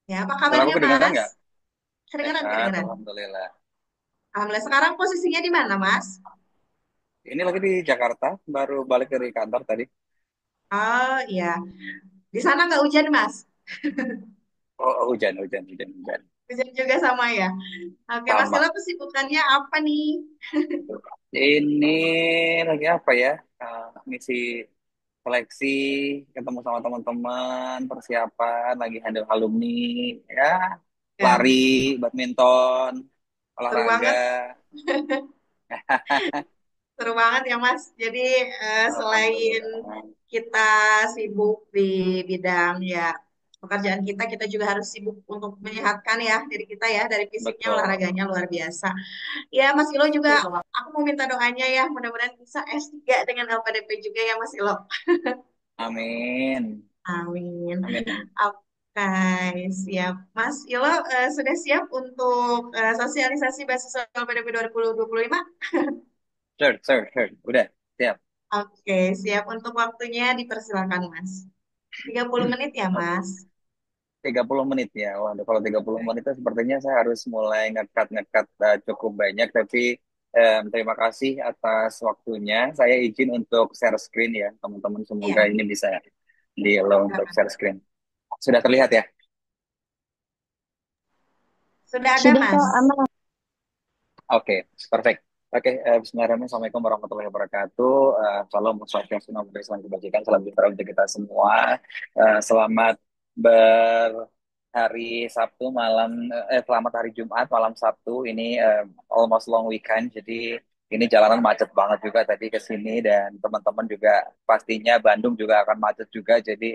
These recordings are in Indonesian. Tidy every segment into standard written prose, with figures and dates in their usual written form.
Ya, apa Suara aku kabarnya, kedengaran Mas? nggak? Kedengeran, Sehat, kedengeran. Alhamdulillah. Alhamdulillah. Sekarang posisinya di mana, Mas? Ini lagi di Jakarta, baru balik dari kantor tadi. Oh, iya. Di sana nggak hujan, Mas? Oh, hujan, hujan, hujan, hujan. Hujan juga sama ya. Oke, Mas Sama. Ila kesibukannya apa nih? Ini lagi apa ya? Ngisi koleksi, ketemu sama teman-teman, persiapan, lagi handle alumni, ya, Ya, lari, badminton, seru olahraga. banget. Seru banget ya, Mas. Jadi, selain Alhamdulillah. kita sibuk di bidang ya pekerjaan kita, kita juga harus sibuk untuk menyehatkan ya diri kita ya dari fisiknya, Betul. olahraganya luar biasa. Ya, Mas Ilo juga, aku mau minta doanya ya, mudah-mudahan bisa S3 dengan LPDP juga ya, Mas Ilo. Amin. Amin. Amin, amin. Oke, siap. Mas Ilo sudah siap untuk sosialisasi beasiswa LPDP 2025? Sure, sure, sure. Udah, siap. Oke, siap untuk waktunya dipersilakan, Mas. 30 menit ya, Oke. Mas. 30 menit ya. Waduh, kalau 30 menit itu sepertinya saya harus mulai ngekat-ngekat cukup banyak. Tapi terima kasih atas waktunya. Saya izin untuk share screen ya, teman-teman. Semoga Iya, ini bisa di-allow untuk share screen. Sudah terlihat ya? sudah ada, Sudah Mas. Kak, aman. Oke, perfect. Oke, bismillahirrahmanirrahim. Assalamualaikum warahmatullahi wabarakatuh. Salam swastiastu, namo buddhaya, salam kebajikan, salam sejahtera untuk kita semua. Selamat berhari Sabtu malam, selamat hari Jumat malam Sabtu. Ini almost long weekend, jadi ini jalanan macet banget juga tadi ke sini dan teman-teman juga pastinya Bandung juga akan macet juga. Jadi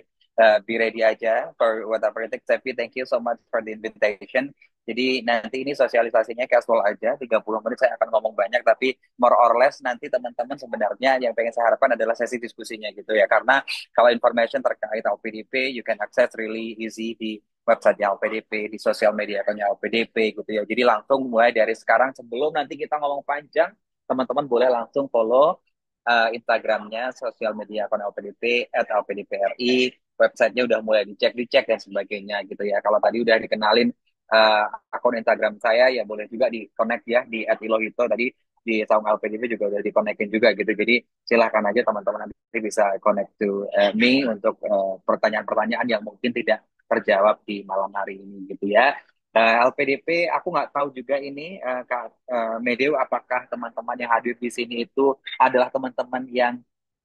be ready aja for whatever it takes. Tapi thank you so much for the invitation. Jadi nanti ini sosialisasinya casual aja, 30 menit saya akan ngomong banyak, tapi more or less nanti teman-teman sebenarnya yang pengen saya harapkan adalah sesi diskusinya gitu ya. Karena kalau information terkait LPDP, you can access really easy di website LPDP, di sosial media akunnya LPDP gitu ya. Jadi langsung mulai dari sekarang sebelum nanti kita ngomong panjang, teman-teman boleh langsung follow Instagramnya, sosial media akun LPDP, @LPDPRI, websitenya udah mulai dicek-dicek dan sebagainya gitu ya. Kalau tadi udah dikenalin uh, akun Instagram saya ya boleh juga di connect ya di @ilohito tadi di Saung LPDP juga udah di connectin juga gitu. Jadi silahkan aja teman-teman nanti bisa connect to me untuk pertanyaan-pertanyaan yang mungkin tidak terjawab di malam hari ini gitu ya. LPDP aku nggak tahu juga ini Kak Medeo apakah teman-teman yang hadir di sini itu adalah teman-teman yang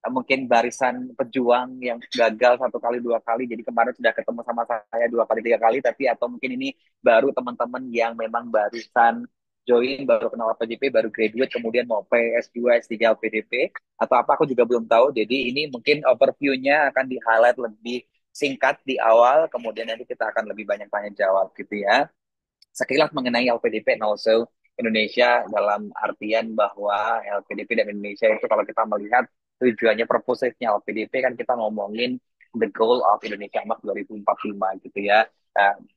mungkin barisan pejuang yang gagal satu kali dua kali jadi kemarin sudah ketemu sama saya dua kali tiga kali tapi atau mungkin ini baru teman-teman yang memang barusan join, baru kenal PJP, baru graduate, kemudian mau PS2, S3 LPDP, atau apa aku juga belum tahu. Jadi ini mungkin overview-nya akan di-highlight lebih singkat di awal, kemudian nanti kita akan lebih banyak tanya jawab gitu ya. Sekilas mengenai LPDP and also Indonesia dalam artian bahwa LPDP dan Indonesia itu kalau kita melihat tujuannya purpose-nya LPDP kan kita ngomongin the goal of Indonesia Emas 2045 gitu ya.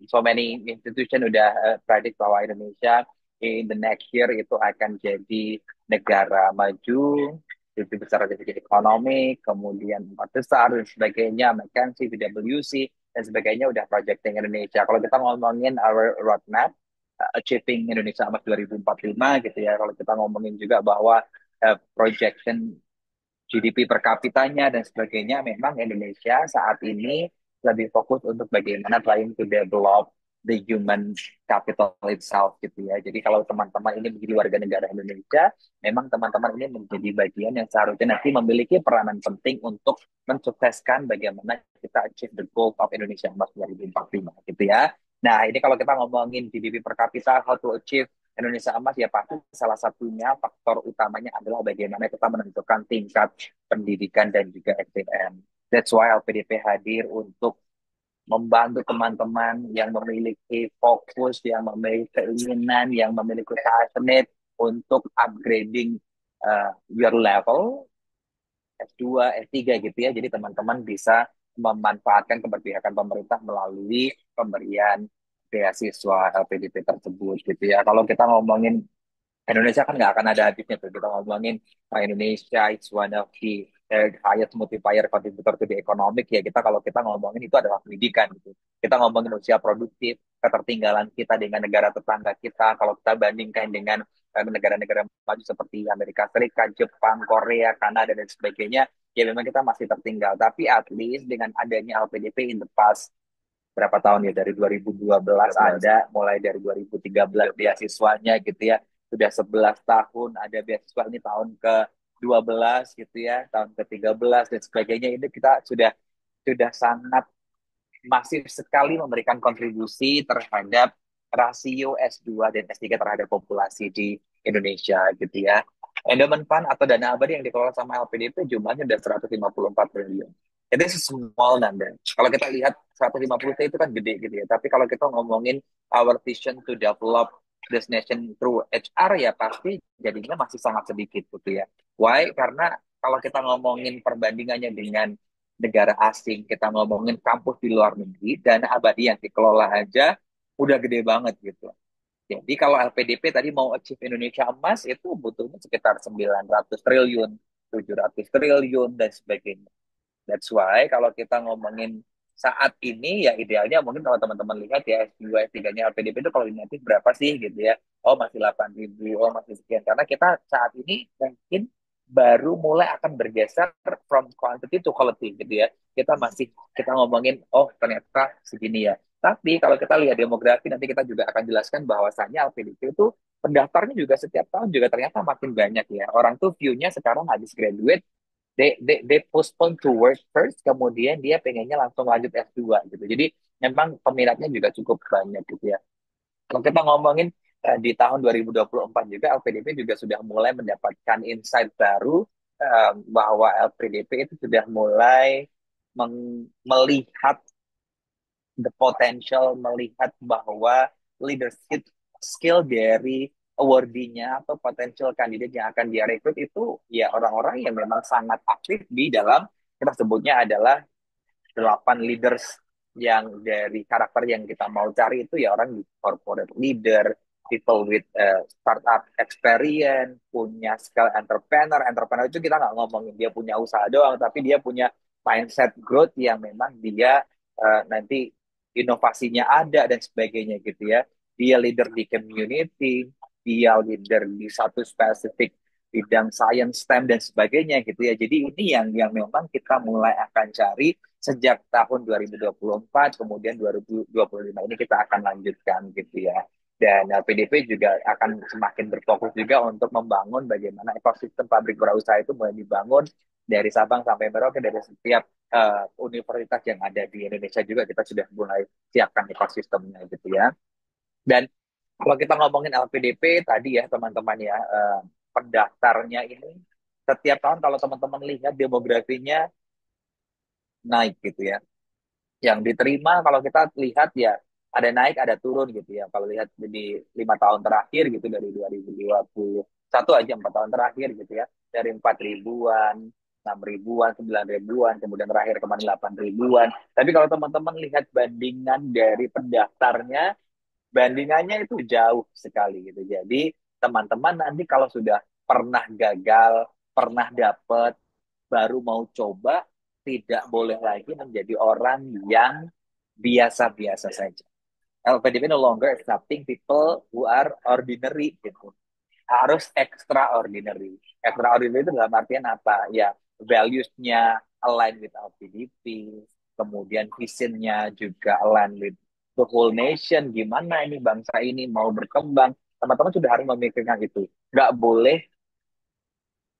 So many institution udah predict bahwa Indonesia in the next year itu akan jadi negara maju, lebih besar dari segi ekonomi, kemudian empat besar dan sebagainya, McKinsey, PwC, dan sebagainya udah projecting Indonesia. Kalau kita ngomongin our roadmap, achieving Indonesia Emas 2045 gitu ya, kalau kita ngomongin juga bahwa projection GDP per kapitanya dan sebagainya, memang Indonesia saat ini lebih fokus untuk bagaimana trying to develop the human capital itself gitu ya. Jadi kalau teman-teman ini menjadi warga negara Indonesia, memang teman-teman ini menjadi bagian yang seharusnya nanti memiliki peranan penting untuk mensukseskan bagaimana kita achieve the goal of Indonesia Emas 2045 gitu ya. Nah, ini kalau kita ngomongin GDP per kapita, how to achieve Indonesia Emas ya pasti salah satunya faktor utamanya adalah bagaimana kita menentukan tingkat pendidikan dan juga SDM. That's why LPDP hadir untuk membantu teman-teman yang memiliki fokus, yang memiliki keinginan, yang memiliki passionate untuk upgrading your level S2, S3 gitu ya. Jadi teman-teman bisa memanfaatkan keberpihakan pemerintah melalui pemberian beasiswa LPDP tersebut gitu ya. Kalau kita ngomongin Indonesia kan nggak akan ada habisnya tuh kita ngomongin Indonesia it's one of the highest multiplier contributor to the economic ya kita kalau kita ngomongin itu adalah pendidikan gitu. Kita ngomongin usia produktif, ketertinggalan kita dengan negara tetangga kita, kalau kita bandingkan dengan negara-negara maju seperti Amerika Serikat, Jepang, Korea, Kanada dan sebagainya, ya memang kita masih tertinggal. Tapi at least dengan adanya LPDP in the past berapa tahun ya dari 2012 ada, mulai dari 2013 beasiswanya gitu ya, sudah 11 tahun ada beasiswa ini tahun ke 12 gitu ya, tahun ke 13 dan sebagainya ini kita sudah sangat masif sekali memberikan kontribusi terhadap rasio S2 dan S3 terhadap populasi di Indonesia gitu ya. Endowment fund atau dana abadi yang dikelola sama LPDP jumlahnya udah 154 triliun. Itu small number. Kalau kita lihat 150 T itu kan gede gitu ya. Tapi kalau kita ngomongin our vision to develop this nation through HR ya pasti jadinya masih sangat sedikit gitu ya. Why? Karena kalau kita ngomongin perbandingannya dengan negara asing, kita ngomongin kampus di luar negeri, dana abadi yang dikelola aja udah gede banget gitu. Jadi kalau LPDP tadi mau achieve Indonesia emas itu butuhnya sekitar 900 triliun, 700 triliun, dan sebagainya. That's why kalau kita ngomongin saat ini ya idealnya mungkin kalau teman-teman lihat ya S2, S3-nya LPDP itu kalau inisiatif berapa sih gitu ya. Oh masih 8.000, oh masih sekian. Karena kita saat ini mungkin baru mulai akan bergeser from quantity to quality gitu ya. Kita ngomongin oh ternyata segini ya. Tapi kalau kita lihat demografi nanti kita juga akan jelaskan bahwasannya LPDP itu pendaftarnya juga setiap tahun juga ternyata makin banyak ya. Orang tuh view-nya sekarang habis graduate they postpone to work first, kemudian dia pengennya langsung lanjut S2 gitu. Jadi memang peminatnya juga cukup banyak gitu ya. Kalau kita ngomongin di tahun 2024 juga LPDP juga sudah mulai mendapatkan insight baru bahwa LPDP itu sudah mulai melihat the potential, melihat bahwa leadership skill dari awardee-nya atau potential kandidat yang akan dia rekrut itu ya orang-orang yang memang sangat aktif di dalam kita sebutnya adalah 8 leaders yang dari karakter yang kita mau cari itu ya orang corporate leader, people with startup experience, punya skill entrepreneur. Entrepreneur itu kita nggak ngomongin dia punya usaha doang, tapi dia punya mindset growth yang memang dia nanti inovasinya ada dan sebagainya gitu ya. Dia leader di community, dia leader di satu spesifik bidang science, STEM dan sebagainya gitu ya. Jadi ini yang memang kita mulai akan cari sejak tahun 2024 kemudian 2025 ini kita akan lanjutkan gitu ya. Dan PDP juga akan semakin berfokus juga untuk membangun bagaimana ekosistem pabrik wirausaha itu mulai dibangun dari Sabang sampai Merauke dari setiap universitas yang ada di Indonesia juga kita sudah mulai siapkan ekosistemnya gitu ya. Dan kalau kita ngomongin LPDP tadi ya teman-teman ya pendaftarnya ini setiap tahun kalau teman-teman lihat demografinya naik gitu ya. Yang diterima kalau kita lihat ya ada naik ada turun gitu ya. Kalau lihat di 5 tahun terakhir gitu dari 2021 aja 4 tahun terakhir gitu ya. Dari 4 ribuan, 6 ribuan, 9 ribuan, kemudian terakhir kemarin 8 ribuan. Tapi kalau teman-teman lihat bandingan dari pendaftarnya, bandingannya itu jauh sekali gitu. Jadi teman-teman nanti kalau sudah pernah gagal, pernah dapet, baru mau coba, tidak boleh lagi menjadi orang yang biasa-biasa saja. LPDP no longer accepting people who are ordinary gitu. Harus extraordinary. Extraordinary itu dalam artian apa? Ya, values-nya align with LPDP, kemudian vision-nya juga align with the whole nation. Gimana ini bangsa ini mau berkembang? Teman-teman sudah harus memikirkan itu. Nggak boleh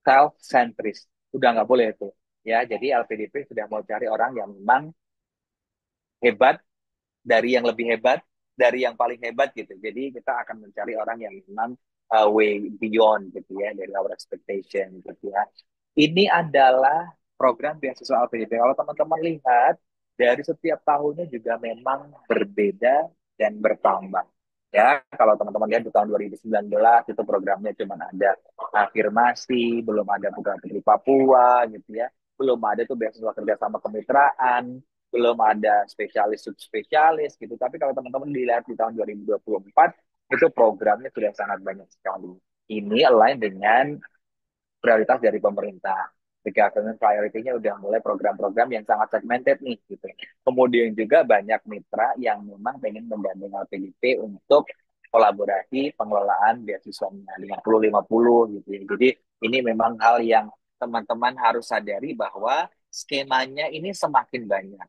self-centris. Udah nggak boleh itu. Ya, jadi LPDP sudah mau cari orang yang memang hebat, dari yang lebih hebat, dari yang paling hebat gitu. Jadi kita akan mencari orang yang memang way beyond gitu ya, dari our expectation gitu ya. Ini adalah program beasiswa LPDP. Kalau teman-teman lihat, dari setiap tahunnya juga memang berbeda dan bertambah. Ya, kalau teman-teman lihat di tahun 2019 itu programnya cuma ada afirmasi, belum ada Putra Putri Papua gitu ya, belum ada tuh beasiswa kerja sama kemitraan, belum ada spesialis subspesialis gitu. Tapi kalau teman-teman dilihat di tahun 2024 itu programnya sudah sangat banyak sekali. Ini align dengan prioritas dari pemerintah. government priority-nya udah mulai program-program yang sangat segmented nih gitu. Kemudian juga banyak mitra yang memang pengen menggandeng LPDP untuk kolaborasi pengelolaan beasiswanya 50-50 gitu ya. Jadi ini memang hal yang teman-teman harus sadari bahwa skemanya ini semakin banyak.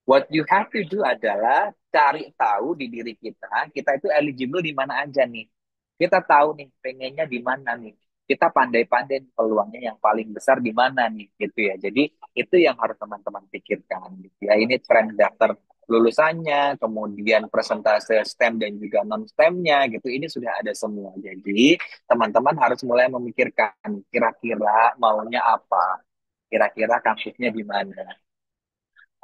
What you have to do adalah cari tahu di diri kita itu eligible di mana aja nih. Kita tahu nih, pengennya di mana nih. Kita pandai-pandai peluangnya yang paling besar di mana nih, gitu ya. Jadi itu yang harus teman-teman pikirkan, gitu ya. Ini tren daftar lulusannya, kemudian persentase STEM dan juga non-STEM-nya, gitu. Ini sudah ada semua. Jadi teman-teman harus mulai memikirkan kira-kira maunya apa, kira-kira kampusnya di mana.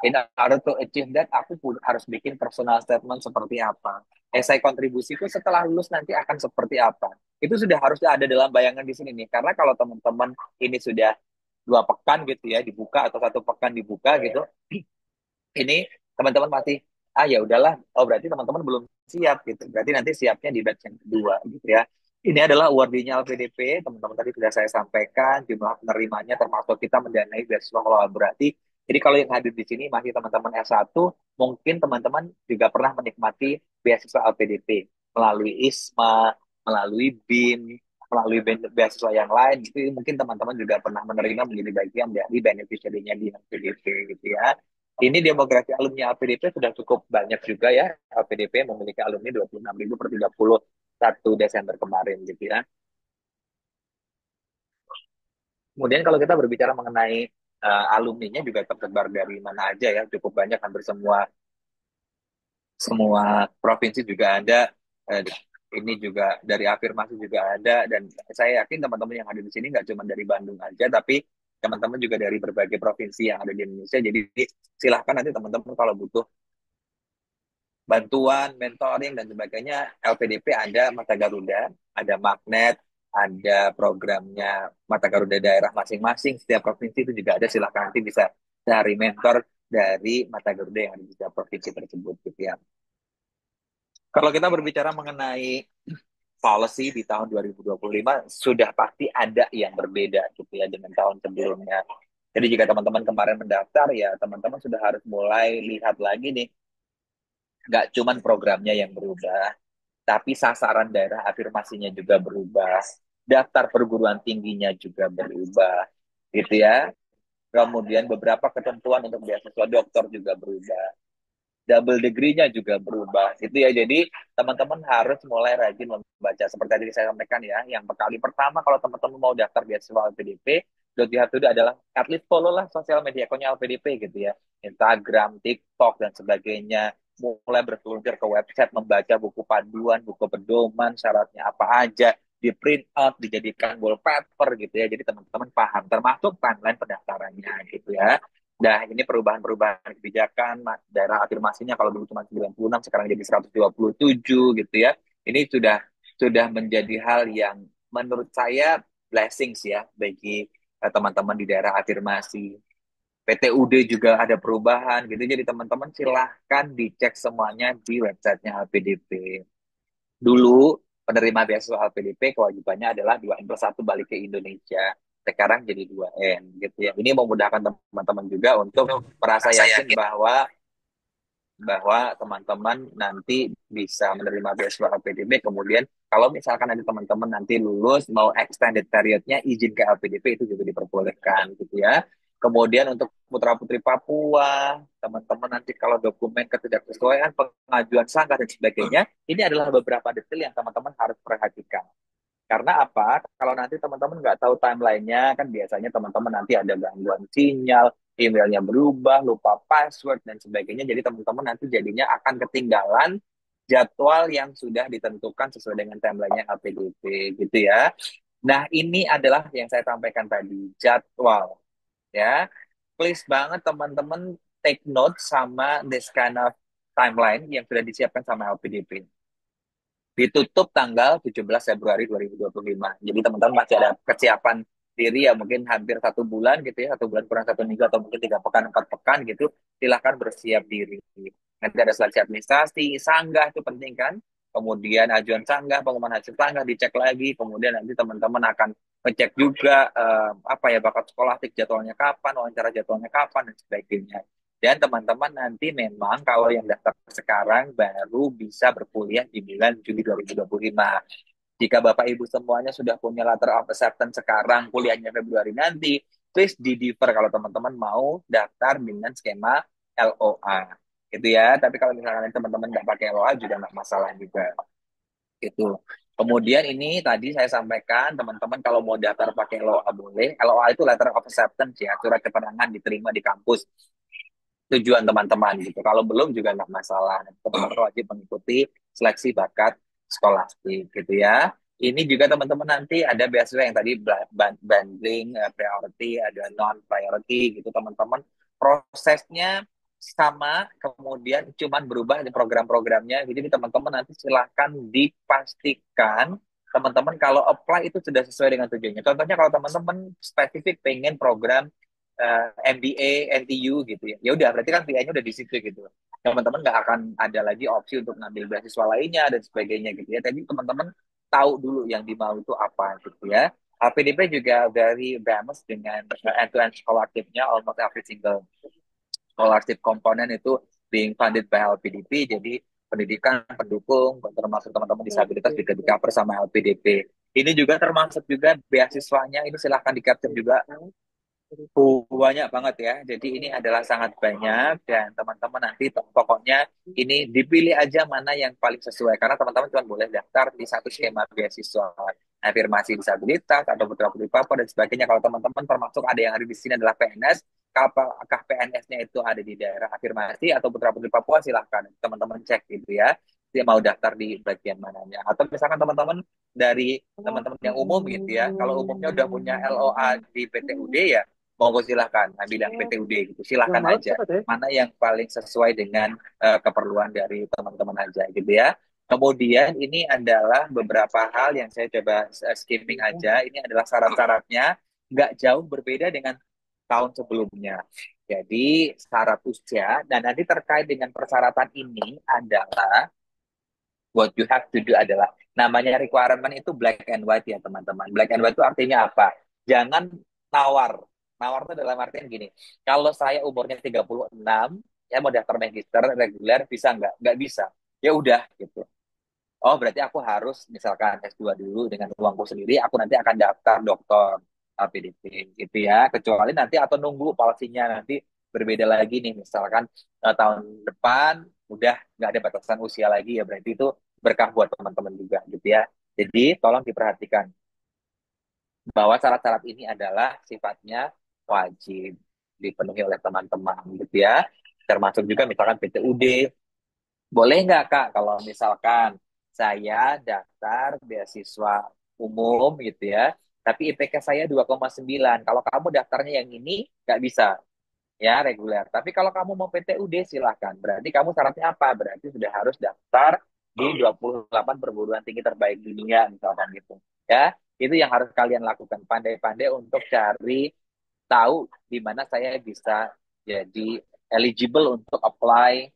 In order to achieve that, aku harus bikin personal statement seperti apa. Esai kontribusiku setelah lulus nanti akan seperti apa. Itu sudah harus ada dalam bayangan di sini nih. Karena kalau teman-teman ini sudah 2 pekan gitu ya dibuka atau 1 pekan dibuka gitu, ini teman-teman masih ya udahlah. Oh berarti teman-teman belum siap gitu. Berarti nanti siapnya di batch yang kedua gitu ya. Ini adalah awardnya LPDP, teman-teman tadi sudah saya sampaikan, jumlah penerimanya termasuk kita mendanai beasiswa kolaborasi. Jadi kalau yang hadir di sini masih teman-teman S1, mungkin teman-teman juga pernah menikmati beasiswa LPDP melalui ISMA, melalui BIM, melalui beasiswa yang lain. Gitu. Mungkin teman-teman juga pernah menerima menjadi bagian dari beneficiary-nya di LPDP gitu ya. Ini demografi alumni LPDP sudah cukup banyak juga ya. LPDP memiliki alumni 26.000 per 31 Desember kemarin gitu ya. Kemudian kalau kita berbicara mengenai alumninya juga tersebar dari mana aja ya, cukup banyak hampir semua semua provinsi juga ada. Eh, ini juga dari afirmasi juga ada dan saya yakin teman-teman yang ada di sini nggak cuma dari Bandung aja, tapi teman-teman juga dari berbagai provinsi yang ada di Indonesia. Jadi silahkan nanti teman-teman kalau butuh bantuan, mentoring, dan sebagainya, LPDP ada Mata Garuda, ada Magnet, ada programnya Mata Garuda daerah masing-masing, setiap provinsi itu juga ada, silahkan nanti bisa cari mentor dari Mata Garuda yang ada di setiap provinsi tersebut gitu ya. Kalau kita berbicara mengenai policy di tahun 2025, sudah pasti ada yang berbeda gitu ya dengan tahun sebelumnya. Jadi jika teman-teman kemarin mendaftar, ya teman-teman sudah harus mulai lihat lagi nih, nggak cuman programnya yang berubah, tapi sasaran daerah afirmasinya juga berubah, daftar perguruan tingginya juga berubah, gitu ya. Kemudian beberapa ketentuan untuk beasiswa doktor juga berubah, double degree-nya juga berubah, gitu ya. Jadi teman-teman harus mulai rajin membaca. Seperti tadi saya sampaikan ya, yang kali pertama kalau teman-teman mau daftar beasiswa LPDP, Doti Hatuda adalah at least follow lah sosial media akunnya LPDP gitu ya. Instagram, TikTok, dan sebagainya. Mulai berseluncur ke website, membaca buku panduan, buku pedoman, syaratnya apa aja, di print out, dijadikan wallpaper gitu ya. Jadi teman-teman paham, termasuk timeline pendaftarannya gitu ya. Nah, ini perubahan-perubahan kebijakan, daerah afirmasinya kalau dulu cuma 96, sekarang jadi 127 gitu ya. Ini sudah menjadi hal yang menurut saya blessings ya bagi teman-teman di daerah afirmasi. PTUD juga ada perubahan gitu. Jadi teman-teman silahkan dicek semuanya di websitenya LPDP. Dulu penerima beasiswa LPDP kewajibannya adalah 2N+1 balik ke Indonesia. Sekarang jadi 2N gitu ya. Ini memudahkan teman-teman juga untuk merasa Rasa yakin yakin. bahwa bahwa teman-teman nanti bisa menerima beasiswa LPDP. Kemudian kalau misalkan nanti teman-teman nanti lulus mau extended periodnya izin ke LPDP itu juga diperbolehkan gitu ya. Kemudian untuk putra-putri Papua, teman-teman nanti kalau dokumen ketidaksesuaian, pengajuan sangka dan sebagainya, ini adalah beberapa detail yang teman-teman harus perhatikan. Karena apa? Kalau nanti teman-teman nggak tahu timelinenya, kan biasanya teman-teman nanti ada gangguan sinyal, emailnya berubah, lupa password, dan sebagainya. Jadi teman-teman nanti jadinya akan ketinggalan jadwal yang sudah ditentukan sesuai dengan timelinenya HPDP gitu ya. Nah, ini adalah yang saya sampaikan tadi, jadwal ya. Please banget teman-teman take note sama this kind of timeline yang sudah disiapkan sama LPDP. Ditutup tanggal 17 Februari 2025. Jadi teman-teman masih ada kesiapan diri ya mungkin hampir 1 bulan gitu ya, 1 bulan kurang 1 minggu atau mungkin 3 pekan, 4 pekan gitu. Silahkan bersiap diri. Nanti ada seleksi administrasi, sanggah itu penting kan. kemudian ajuan sanggah, pengumuman hasil sanggah dicek lagi, kemudian nanti teman-teman akan ngecek juga apa ya bakat skolastik jadwalnya kapan, wawancara jadwalnya kapan dan sebagainya. Dan teman-teman nanti memang kalau yang daftar sekarang baru bisa berkuliah di bulan Juli 2025. Jika Bapak Ibu semuanya sudah punya letter of acceptance sekarang, kuliahnya Februari nanti, please di-defer kalau teman-teman mau daftar dengan skema LOA. Gitu ya. Tapi kalau misalkan teman-teman nggak pakai LOA juga nggak masalah juga. Gitu. Kemudian ini tadi saya sampaikan, teman-teman kalau mau daftar pakai LOA boleh. LOA itu letter of acceptance ya, surat keterangan diterima di kampus tujuan teman-teman gitu. Kalau belum juga nggak masalah. Teman-teman wajib mengikuti seleksi bakat skolastik gitu ya. Ini juga teman-teman nanti ada beasiswa yang tadi bundling priority, ada non priority gitu teman-teman. Prosesnya sama, kemudian cuman berubah di program-programnya. Jadi teman-teman nanti silahkan dipastikan teman-teman kalau apply itu sudah sesuai dengan tujuannya. Contohnya kalau teman-teman spesifik pengen program MBA, NTU gitu ya. Ya udah berarti kan pilihannya udah di situ gitu. Teman-teman nggak akan ada lagi opsi untuk ngambil beasiswa lainnya dan sebagainya gitu ya. Tapi teman-teman tahu dulu yang dimau itu apa gitu ya. HPDP juga very famous dengan end-to-end scholarship-nya almost every single scholarship komponen itu being funded by LPDP. Jadi pendidikan pendukung termasuk teman-teman disabilitas juga di cover sama LPDP. Ini juga termasuk juga beasiswanya ini silahkan di-capture juga. Banyak banget ya. Jadi ini adalah sangat banyak dan teman-teman nanti pokoknya ini dipilih aja mana yang paling sesuai karena teman-teman cuma boleh daftar di satu skema beasiswa afirmasi disabilitas atau putra putri Papua dan sebagainya. Kalau teman-teman termasuk ada yang ada di sini adalah PNS, apakah PNS-nya itu ada di daerah afirmasi atau putra putri Papua silahkan teman-teman cek gitu ya. Dia mau daftar di bagian mananya. Atau misalkan teman-teman dari teman-teman yang umum gitu ya. Kalau umumnya udah punya LOA di PTUD ya monggo silahkan ambil yang PTUD gitu silahkan aja mana yang paling sesuai dengan keperluan dari teman-teman aja gitu ya. Kemudian ini adalah beberapa hal yang saya coba skimming aja. Ini adalah syarat-syaratnya nggak jauh berbeda dengan tahun sebelumnya. Jadi syarat usia dan nanti terkait dengan persyaratan ini adalah what you have to do adalah namanya requirement itu black and white ya teman-teman. Black and white itu artinya apa? Jangan nawar. Nawar itu dalam artian gini, kalau saya umurnya 36, ya mau daftar magister reguler bisa nggak? Nggak bisa. Ya udah gitu. Oh, berarti aku harus misalkan S2 dulu dengan uangku sendiri, aku nanti akan daftar doktor PDP gitu ya. Kecuali nanti atau nunggu policy-nya nanti berbeda lagi nih, misalkan tahun depan udah nggak ada batasan usia lagi ya, berarti itu berkah buat teman-teman juga gitu ya. Jadi tolong diperhatikan bahwa syarat-syarat ini adalah sifatnya wajib dipenuhi oleh teman-teman gitu ya. Termasuk juga misalkan PTUD, boleh nggak Kak kalau misalkan saya daftar beasiswa umum gitu ya, tapi IPK saya 2,9. Kalau kamu daftarnya yang ini nggak bisa ya reguler. Tapi kalau kamu mau PTUD silahkan. Berarti kamu syaratnya apa? Berarti sudah harus daftar di 28 perguruan tinggi terbaik di dunia misalkan gitu. Ya, itu yang harus kalian lakukan. Pandai-pandai untuk cari tahu di mana saya bisa jadi eligible untuk apply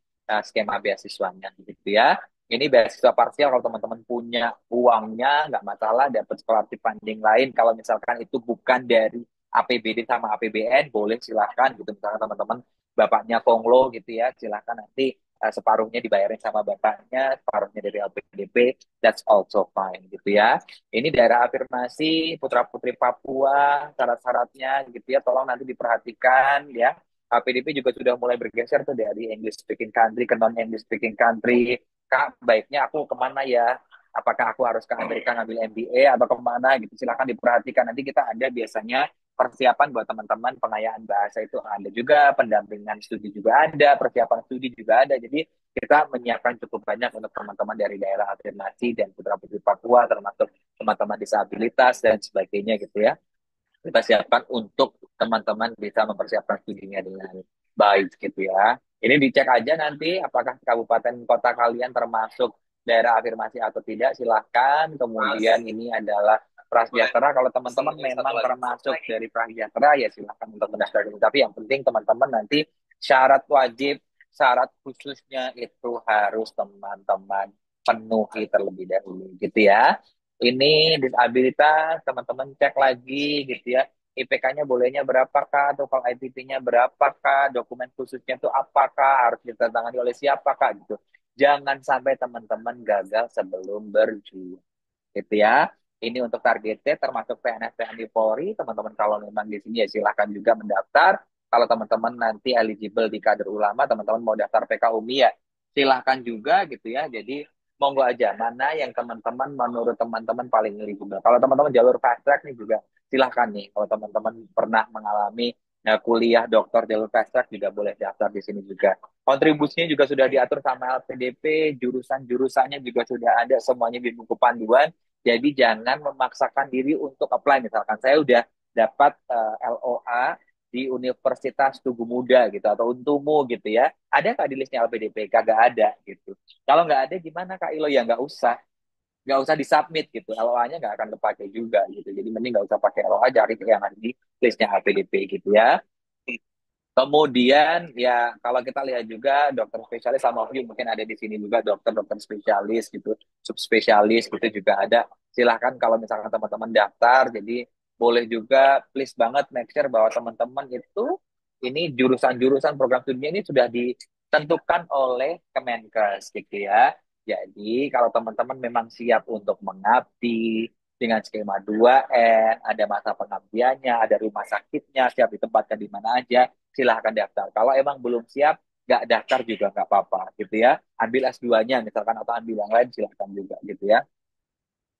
skema beasiswanya gitu ya. Ini beasiswa parsial kalau teman-teman punya uangnya nggak masalah dapat scholarship funding lain kalau misalkan itu bukan dari APBD sama APBN boleh silahkan gitu misalkan teman-teman bapaknya konglo gitu ya silahkan nanti separuhnya dibayarin sama bapaknya separuhnya dari LPDP that's also fine gitu ya. Ini daerah afirmasi Putra Putri Papua, syarat-syaratnya gitu ya, tolong nanti diperhatikan ya. PDP juga sudah mulai bergeser tuh dari English speaking country ke non English speaking country. Kak, baiknya aku kemana ya? Apakah aku harus ke Amerika ngambil MBA atau kemana gitu? Silahkan diperhatikan. Nanti kita ada biasanya persiapan buat teman-teman pengayaan bahasa itu ada juga, pendampingan studi juga ada, persiapan studi juga ada. Jadi kita menyiapkan cukup banyak untuk teman-teman dari daerah afirmasi dan putra putri Papua termasuk teman-teman disabilitas dan sebagainya gitu ya. Kita siapkan untuk teman-teman bisa mempersiapkan studinya dengan baik gitu ya. Ini dicek aja nanti apakah kabupaten kota kalian termasuk daerah afirmasi atau tidak, silahkan. Kemudian ini adalah prasejahtera. Kalau teman-teman memang termasuk dari prasejahtera ya silahkan untuk mendaftar dulu. Tapi yang penting teman-teman nanti syarat wajib, syarat khususnya itu harus teman-teman penuhi terlebih dahulu gitu ya. Ini disabilitas teman-teman cek lagi gitu ya. IPK-nya bolehnya berapakah, atau kalau ITP-nya berapakah, dokumen khususnya itu apakah, harus ditandatangani oleh siapakah gitu. Jangan sampai teman-teman gagal sebelum berjuang gitu ya. Ini untuk targetnya termasuk PNS TNI Polri. Teman-teman kalau memang di sini ya silahkan juga mendaftar. Kalau teman-teman nanti eligible di kader ulama, teman-teman mau daftar PKUMI ya silahkan juga gitu ya. Jadi monggo aja mana yang teman-teman menurut teman-teman paling eligible. Kalau teman-teman jalur fast track nih juga silahkan nih. Kalau teman-teman pernah mengalami kuliah doktor jalur fast track juga boleh daftar di sini juga. Kontribusinya juga sudah diatur sama LPDP, jurusan-jurusannya juga sudah ada semuanya di buku panduan. Jadi jangan memaksakan diri untuk apply. Misalkan saya udah dapat LOA di Universitas Tugu Muda gitu atau Untumu gitu ya. Ada nggak di listnya LPDP? Kagak ada gitu. Kalau nggak ada gimana Kak Ilo? Ya nggak usah disubmit gitu. LOA-nya nggak akan terpakai juga gitu. Jadi mending nggak usah pakai LOA, cari yang ada di listnya LPDP gitu ya. Kemudian ya kalau kita lihat juga dokter spesialis sama of you mungkin ada di sini juga dokter-dokter spesialis gitu, subspesialis gitu juga ada. Silahkan kalau misalkan teman-teman daftar, jadi boleh juga please banget make sure bahwa teman-teman itu ini jurusan-jurusan program studinya ini sudah ditentukan oleh Kemenkes gitu ya. Jadi kalau teman-teman memang siap untuk mengabdi dengan skema 2N, ada masa pengabdiannya, ada rumah sakitnya, siap ditempatkan di mana aja silahkan daftar. Kalau emang belum siap, nggak daftar juga nggak apa-apa gitu ya. Ambil S2-nya misalkan atau ambil yang lain silahkan juga gitu ya.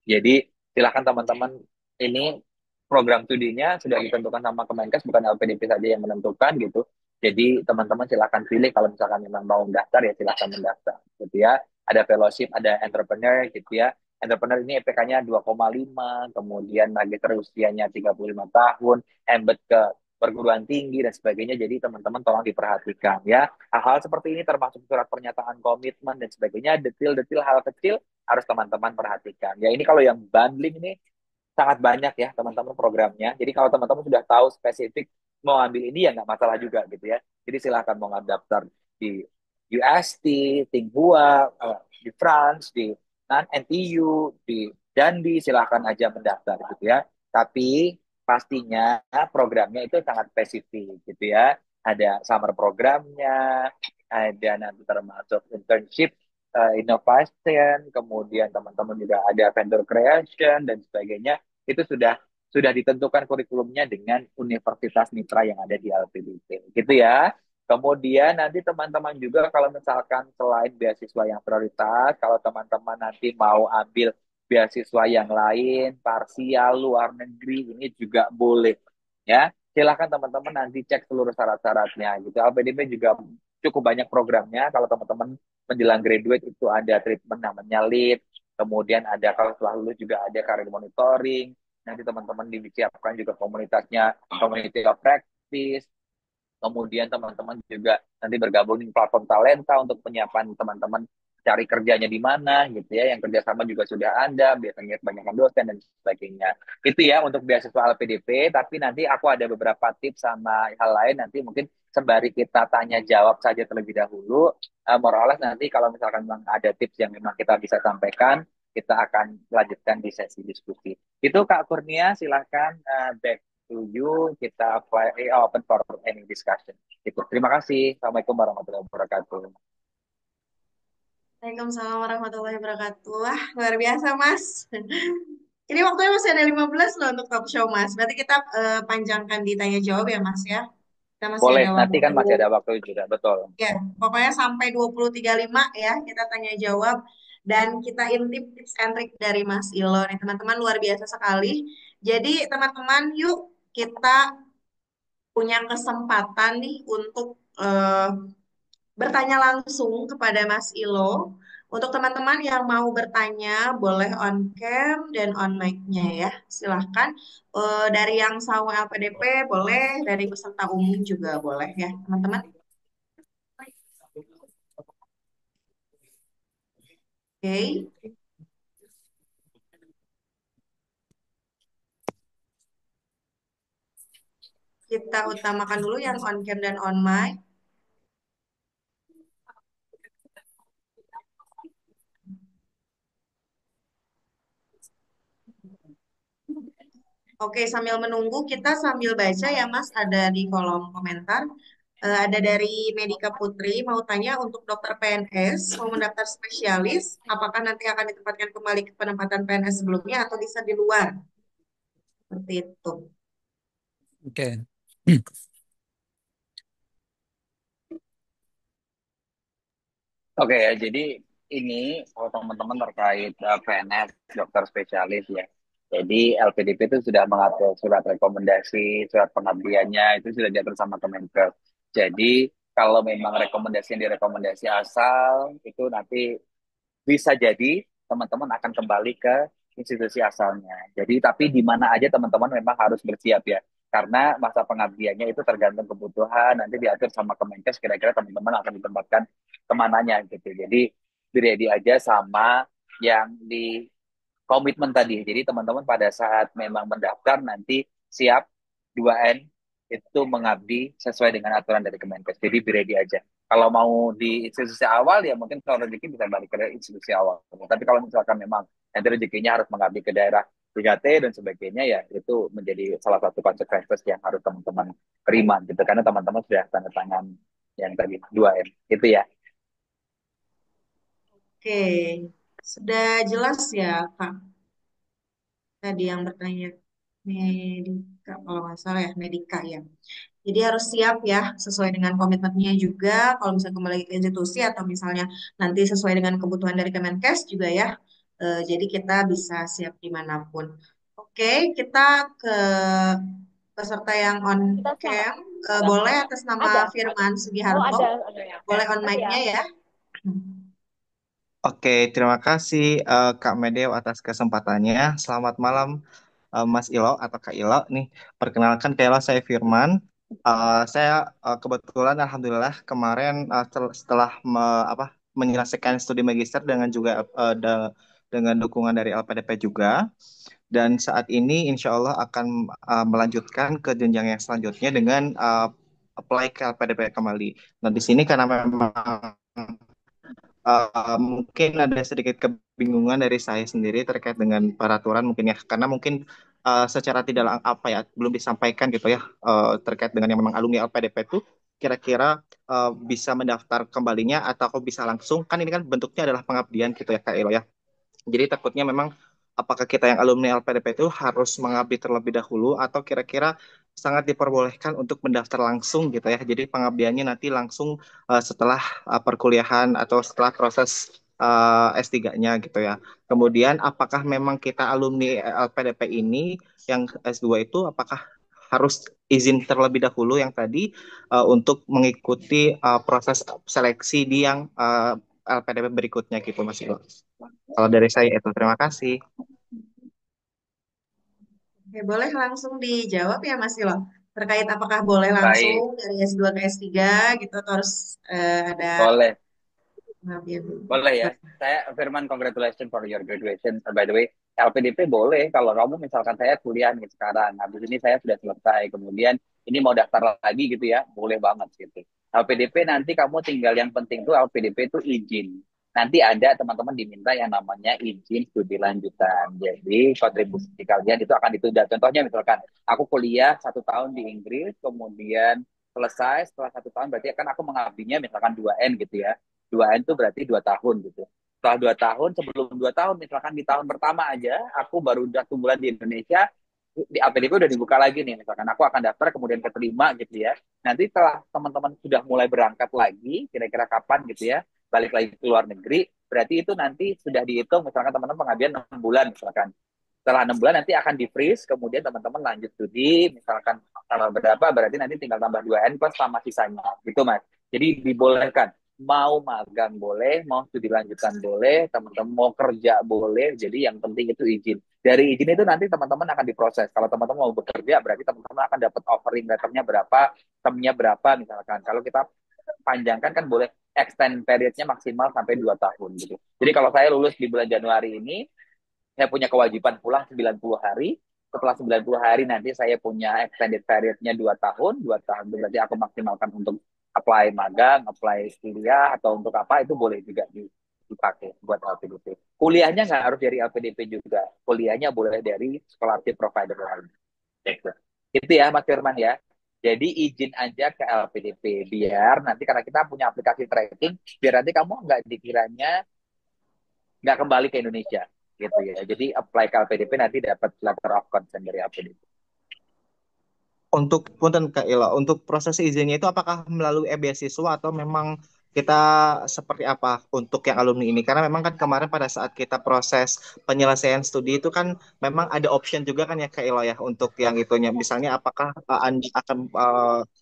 Jadi silahkan teman-teman ini program studinya sudah ditentukan sama Kemenkes, bukan LPDP saja yang menentukan gitu. Jadi teman-teman silahkan pilih kalau misalkan memang mau mendaftar ya silahkan mendaftar gitu ya. Ada fellowship, ada entrepreneur gitu ya. Entrepreneur ini EPK-nya 2,5, kemudian magister usianya 35 tahun, embed ke perguruan tinggi dan sebagainya. Jadi teman-teman tolong diperhatikan ya. Hal-hal seperti ini termasuk surat pernyataan komitmen dan sebagainya, detail-detail hal kecil harus teman-teman perhatikan. Ya ini kalau yang bundling ini sangat banyak ya teman-teman programnya. Jadi kalau teman-teman sudah tahu spesifik mau ambil ini ya nggak masalah juga gitu ya. Jadi silakan mau daftar di UST, Tsinghua, di France, di NTU, di Dandi, silahkan aja mendaftar gitu ya. Tapi pastinya programnya itu sangat spesifik gitu ya. Ada summer programnya, ada nanti termasuk internship innovation, kemudian teman-teman juga ada vendor creation dan sebagainya. Itu sudah ditentukan kurikulumnya dengan universitas mitra yang ada di LPDP. Gitu ya. Kemudian nanti teman-teman juga kalau misalkan selain beasiswa yang prioritas, kalau teman-teman nanti mau ambil beasiswa yang lain, parsial luar negeri ini juga boleh. Ya, silakan teman-teman nanti cek seluruh syarat-syaratnya gitu. LPDP juga cukup banyak programnya. Kalau teman-teman menjelang graduate itu ada treatment namanya LEAD, kemudian ada kalau setelah lulus juga ada career monitoring, nanti teman-teman disiapkan juga komunitasnya, community of practice, kemudian teman-teman juga nanti bergabung di platform talenta untuk penyiapan teman-teman cari kerjanya di mana gitu ya, yang kerjasama juga sudah ada, biasanya kebanyakan dosen dan sebagainya. Itu ya untuk beasiswa LPDP, tapi nanti aku ada beberapa tips sama hal lain, nanti mungkin sembari kita tanya jawab saja terlebih dahulu, moralis nanti kalau misalkan memang ada tips yang memang kita bisa sampaikan, kita akan lanjutkan di sesi diskusi. Itu Kak Kurnia, silahkan back to you, kita open for any discussion. Itu. Terima kasih. Assalamualaikum warahmatullahi wabarakatuh. Waalaikumsalam warahmatullahi wabarakatuh. Wah, luar biasa, Mas. Ini waktunya masih ada 15 loh untuk talk show, Mas. Berarti kita panjangkan ditanya jawab ya, Mas ya. Kita masih Boleh, ada nanti waktu. kan masih ada waktu juga, betul. Ya, pokoknya sampai 20.35 ya kita tanya jawab dan kita intip tips and trick dari Mas Ilo nih teman-teman luar biasa sekali. Jadi teman-teman yuk kita punya kesempatan nih untuk bertanya langsung kepada Mas Ilo. Untuk teman-teman yang mau bertanya boleh on cam dan on mic-nya ya. Silahkan dari yang sama LPDP boleh, dari peserta umum juga boleh ya teman-teman. Oke. Kita utamakan dulu yang on cam dan on mic. Oke, sambil menunggu kita sambil baca ya Mas, ada di kolom komentar. Ada dari Medika Putri mau tanya untuk dokter PNS mau mendaftar spesialis, apakah nanti akan ditempatkan kembali ke penempatan PNS sebelumnya atau bisa di luar? Seperti itu. Oke. Oke ya, jadi ini kalau teman-teman terkait PNS, dokter spesialis ya. Jadi LPDP itu sudah mengatur surat rekomendasi, surat pengabdiannya itu sudah diatur sama Kemenkes. Jadi kalau memang rekomendasi yang direkomendasi asal itu nanti bisa jadi teman-teman akan kembali ke institusi asalnya. Jadi tapi di mana aja teman-teman memang harus bersiap ya. Karena masa pengabdiannya itu tergantung kebutuhan, nanti diatur sama Kemenkes kira-kira teman-teman akan ditempatkan kemananya gitu. Jadi ready aja sama yang di komitmen tadi. Jadi teman-teman pada saat memang mendaftar nanti siap 2N itu mengabdi sesuai dengan aturan dari Kemenkes. Jadi be ready aja. Kalau mau di institusi awal ya mungkin kalau rezeki bisa balik ke institusi awal. Tapi kalau misalkan memang nanti rezekinya harus mengabdi ke daerah 3T dan sebagainya ya itu menjadi salah satu konsekuensi yang harus teman-teman terima gitu karena teman-teman sudah tanda tangan yang tadi 2M itu ya. Oke, sudah jelas ya Kak. Tadi yang bertanya Medika, kalau nggak salah ya Medika ya. Jadi harus siap ya, sesuai dengan komitmennya juga. Kalau misalnya kembali ke institusi atau misalnya nanti sesuai dengan kebutuhan dari Kemenkes juga ya. Jadi kita bisa siap dimanapun. Oke, kita ke peserta yang on Kita semangat. cam. Boleh atas nama Ada. Firman Oh, Sugiharto. ada ya. Boleh on Nanti ya. mic-nya ya. Oke, terima kasih Kak Medeo atas kesempatannya. Selamat malam Mas Ilo atau Kak Ilo nih. Perkenalkan Kayla, saya Firman. Saya kebetulan Alhamdulillah kemarin setelah menyelesaikan studi magister dengan juga dengan dukungan dari LPDP juga. Dan saat ini insya Allah akan melanjutkan ke jenjang yang selanjutnya dengan apply ke LPDP kembali. Nah di sini karena memang mungkin ada sedikit kebingungan dari saya sendiri terkait dengan peraturan mungkin ya karena mungkin secara tidak belum disampaikan gitu ya terkait dengan yang memang alumni LPDP itu kira-kira bisa mendaftar kembalinya atau bisa langsung kan ini kan bentuknya adalah pengabdian gitu ya Kak Elo ya. Jadi takutnya memang apakah kita yang alumni LPDP itu harus mengabdi terlebih dahulu atau kira-kira sangat diperbolehkan untuk mendaftar langsung gitu ya. Jadi pengabdiannya nanti langsung setelah perkuliahan atau setelah proses S3-nya gitu ya. Kemudian apakah memang kita alumni LPDP ini yang S2 itu apakah harus izin terlebih dahulu yang tadi untuk mengikuti proses seleksi di yang LPDP berikutnya gitu Mas Ilo. Kalau dari saya itu terima kasih. Oke, boleh langsung dijawab ya Mas Ilo. Terkait apakah boleh langsung Baik, dari S2 ke S3 gitu atau harus ada boleh. pengabdian dulu. Boleh ya. Saya Firman, congratulations for your graduation. By the way, LPDP boleh kalau kamu misalkan saya kuliah nih sekarang. Habis ini saya sudah selesai. Kemudian ini mau daftar lagi gitu ya. Boleh banget gitu. LPDP nanti kamu tinggal yang penting tuh LPDP itu izin. Nanti ada teman-teman diminta yang namanya izin studi lanjutan. Jadi kontribusi kalian itu akan ditunda. Contohnya misalkan aku kuliah 1 tahun di Inggris, kemudian selesai setelah 1 tahun berarti kan aku mengabdinya misalkan 2N gitu ya. 2N itu berarti 2 tahun gitu. Setelah 2 tahun, sebelum 2 tahun, misalkan di tahun pertama aja, aku baru 1 bulan di Indonesia, di APDP udah dibuka lagi nih, misalkan aku akan daftar kemudian keterima gitu ya. Nanti setelah teman-teman sudah mulai berangkat lagi, kira-kira kapan gitu ya, balik lagi ke luar negeri, berarti itu nanti sudah dihitung, misalkan teman-teman pengabdian 6 bulan misalkan. Setelah 6 bulan nanti akan di freeze, kemudian teman-teman lanjut studi, misalkan tambah berapa, berarti nanti tinggal tambah 2N plus sama sisanya, gitu mas. Jadi dibolehkan mau magang boleh, mau studi lanjutan boleh, teman-teman mau kerja boleh. Jadi yang penting itu izin. Dari izin itu nanti teman-teman akan diproses. Kalau teman-teman mau bekerja, berarti teman-teman akan dapat offering letternya berapa, termnya berapa misalkan. Kalau kita panjangkan kan boleh extend periodnya maksimal sampai 2 tahun gitu. Jadi kalau saya lulus di bulan Januari ini, saya punya kewajiban pulang 90 hari. Setelah 90 hari nanti saya punya extended periodnya 2 tahun. 2 tahun itu berarti aku maksimalkan untuk apply magang, apply kuliah, atau untuk apa itu boleh juga dipakai buat LPDP. Kuliahnya nggak harus dari LPDP juga. Kuliahnya boleh dari scholarship provider lain. Gitu. Itu ya Mas Firman ya. Jadi izin aja ke LPDP biar nanti karena kita punya aplikasi tracking, biar nanti kamu nggak dikiranya nggak kembali ke Indonesia gitu ya. Jadi apply ke LPDP nanti dapat letter of consent dari LPDP. Untuk punten Kak Ila, untuk proses izinnya itu apakah melalui beasiswa atau memang kita seperti apa untuk yang alumni ini? Karena memang kan kemarin pada saat kita proses penyelesaian studi itu kan memang ada option juga kan ya Kak Ila ya untuk yang itunya. Misalnya apakah Anda akan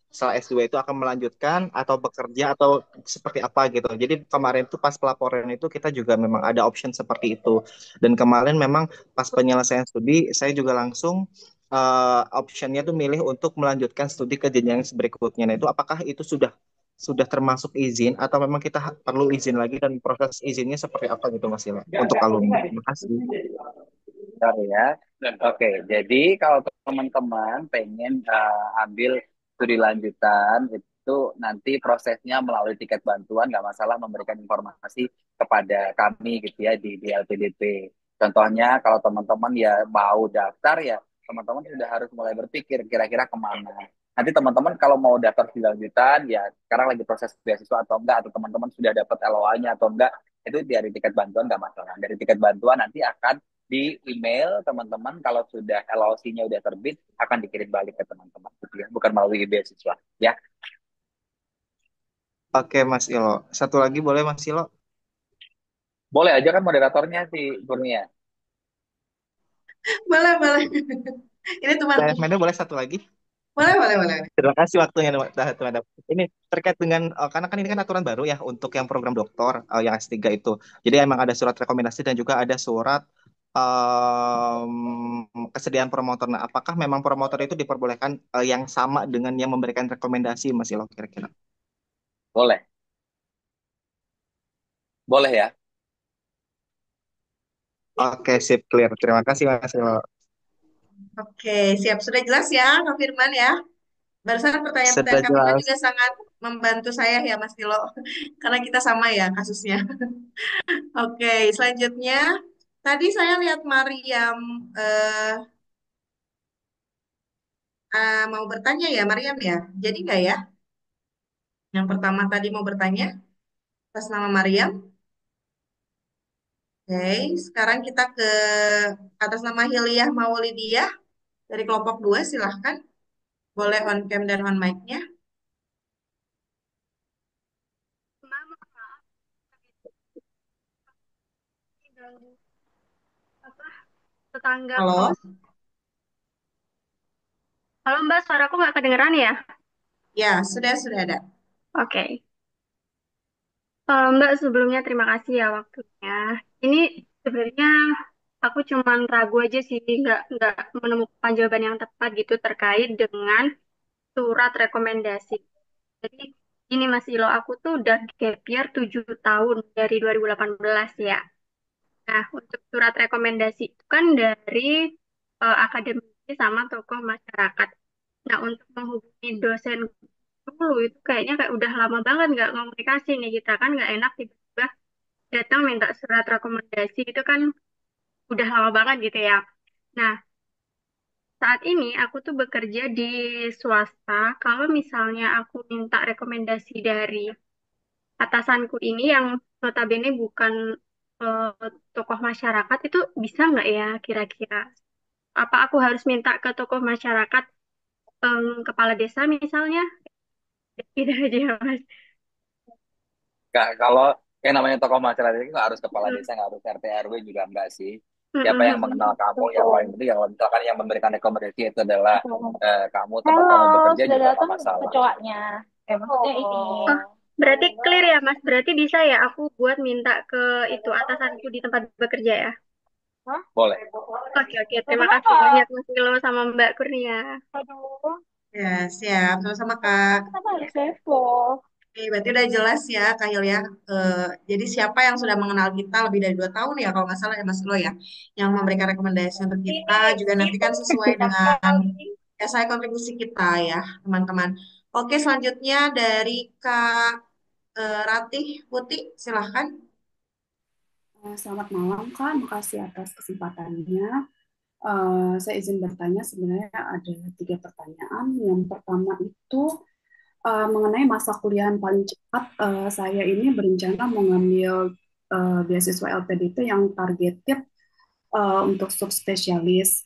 setelah S2 itu akan melanjutkan atau bekerja atau seperti apa gitu. Jadi kemarin itu pas pelaporan itu kita juga memang ada option seperti itu. Dan kemarin memang pas penyelesaian studi saya juga langsung optionnya tuh milih untuk melanjutkan studi ke jenjang berikutnya. Nah, itu apakah itu sudah termasuk izin atau memang kita perlu izin lagi dan proses izinnya seperti apa gitu Mas Ila untuk alumni? Terima kasih. Bentar ya. Oke, jadi kalau teman-teman pengen ambil studi lanjutan itu nanti prosesnya melalui tiket bantuan nggak masalah memberikan informasi kepada kami gitu ya di LPDP. Contohnya kalau teman-teman ya mau daftar ya teman-teman sudah harus mulai berpikir kira-kira kemana. Nanti teman-teman kalau mau daftar studi lanjutan ya sekarang lagi proses beasiswa atau enggak atau teman-teman sudah dapat LOA-nya atau enggak itu dari tiket bantuan nggak masalah. Dari tiket bantuan nanti akan di email teman-teman kalau sudah LOC-nya udah terbit akan dikirim balik ke teman-teman gitu ya bukan melalui beasiswa ya. Oke Mas Ilo. Satu lagi boleh Mas Ilo? Boleh aja kan moderatornya si Kurnia. Boleh, boleh. Ini teman. Saya Mendo boleh satu lagi? Boleh, boleh, boleh. Terima kasih waktunya teman-teman. Ini terkait dengan karena kan ini kan aturan baru ya untuk yang program doktor yang S3 itu. Jadi emang ada surat rekomendasi dan juga ada surat kesediaan promotor. Nah, apakah memang promotor itu diperbolehkan yang sama dengan yang memberikan rekomendasi Mas Ilo kira-kira? Boleh, boleh ya. Oke, sip clear. Terima kasih Mas Ilo. Oke, siap. Sudah jelas ya, Kak Firman ya? Barusan Sudah pertanyaan-pertanyaan Kak Firman jelas. juga sangat membantu saya ya, Mas Tilo. Karena kita sama ya kasusnya. Oke, selanjutnya. Tadi saya lihat Mariam eh, mau bertanya ya, Mariam ya. Jadi nggak ya? Yang pertama tadi mau bertanya, atas nama Mariam. Oke, sekarang kita ke atas nama Hiliyah Maulidiah dari kelompok 2, silahkan. Boleh on cam dan on mic-nya. Ganggu apa tetangga Halo? kos. Halo Mbak, suaraku nggak kedengeran ya? Ya, sudah ada. Oke. Mbak, sebelumnya terima kasih ya waktunya. Ini sebenarnya aku cuman ragu aja sih, nggak menemukan jawaban yang tepat gitu terkait dengan surat rekomendasi. Jadi ini Mas Ilo, aku tuh udah gap year 7 tahun dari 2018 ya. Nah, untuk surat rekomendasi itu kan dari akademisi sama tokoh masyarakat. Nah, untuk menghubungi dosen dulu itu kayaknya kayak udah lama banget nggak komunikasi nih kita kan nggak enak tiba-tiba datang minta surat rekomendasi itu kan udah lama banget gitu ya. Nah, saat ini aku tuh bekerja di swasta. Kalau misalnya aku minta rekomendasi dari atasanku ini yang notabene bukan tokoh masyarakat itu bisa nggak ya kira-kira? Apa aku harus minta ke tokoh masyarakat, kepala desa misalnya? Gitu aja, Mas. Kalau yang namanya tokoh masyarakat itu nggak harus kepala Mm, desa nggak harus RT RW juga enggak sih. mm, Siapa mm, yang mengenal mm. kamu yang paling penting kalau misalkan yang memberikan rekomendasi itu adalah kamu tempat Halo, kamu bekerja sudah juga nggak datang masalah. kecoaknya. Maksudnya ini. Oh, berarti clear ya, Mas. Berarti bisa ya aku buat minta ke itu atasanku di tempat bekerja ya. Hah? Boleh. Oke, oke. Loh, Terima kasih kenapa? banyak Mas Ilo sama Mbak Kurnia. Aduh, Ya, siap. Sama-sama, Kak. kenapa harus kepo? Oke, berarti udah jelas ya, Kak Hil ya. Jadi siapa yang sudah mengenal kita lebih dari 2 tahun ya, kalau nggak salah ya Mas Lo ya, yang memberikan rekomendasi untuk kita Ini, juga nanti itu kan sesuai pertama dengan kali. SI kontribusi kita ya, teman-teman. Oke, selanjutnya dari Kak Ratih Putih, silahkan. Selamat malam Kak, makasih atas kesempatannya. Saya izin bertanya, sebenarnya ada 3 pertanyaan. Yang pertama itu mengenai masa kuliah yang paling cepat. Saya ini berencana mengambil beasiswa LPDP yang targeted untuk subspesialis.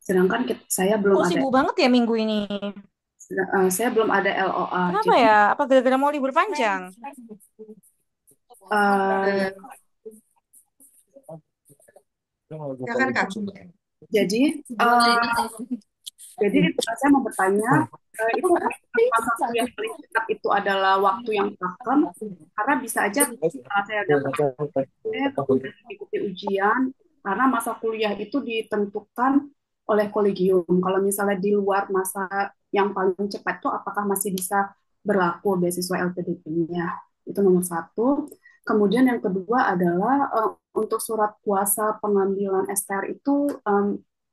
Sedangkan saya belum Kok ada, sibuk banget ya minggu ini? saya belum ada LOA. Kenapa Jadi ya? Apa gara-gara mau libur panjang? eh, Eh, silakan Kak. jadi saya mau bertanya, itu masa kuliah paling cepat itu adalah waktu yang pakem, karena bisa aja saya dapat kemudian mengikuti ujian, karena masa kuliah itu ditentukan oleh kolegium. Kalau misalnya di luar masa yang paling cepat itu, apakah masih bisa berlaku beasiswa LPDP-nya? Itu nomor satu. Kemudian yang kedua adalah untuk surat kuasa pengambilan STR itu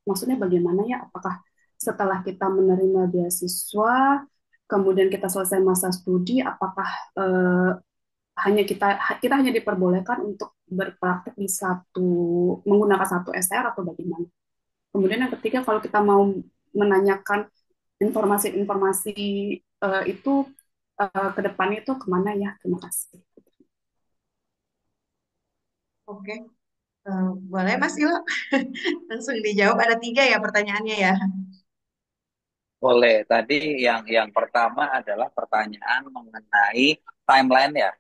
maksudnya bagaimana ya? Apakah setelah kita menerima beasiswa, kemudian kita selesai masa studi, apakah eh, hanya kita hanya diperbolehkan untuk berpraktek di menggunakan satu STR atau bagaimana? Kemudian yang ketiga, kalau kita mau menanyakan informasi-informasi itu ke depannya itu kemana ya? Terima kasih. Oke, boleh Mas Ilo langsung dijawab. Ada 3 ya pertanyaannya ya. Boleh. Tadi yang pertama adalah pertanyaan mengenai timeline ya.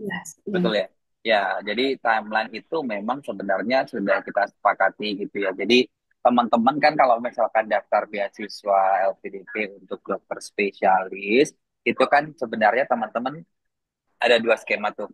Yes, Betul ya? Ya, jadi timeline itu memang sebenarnya sudah kita sepakati gitu ya. Jadi teman-teman kan kalau misalkan daftar beasiswa LPDP untuk dokter spesialis, itu kan sebenarnya teman-teman ada 2 skema tuh.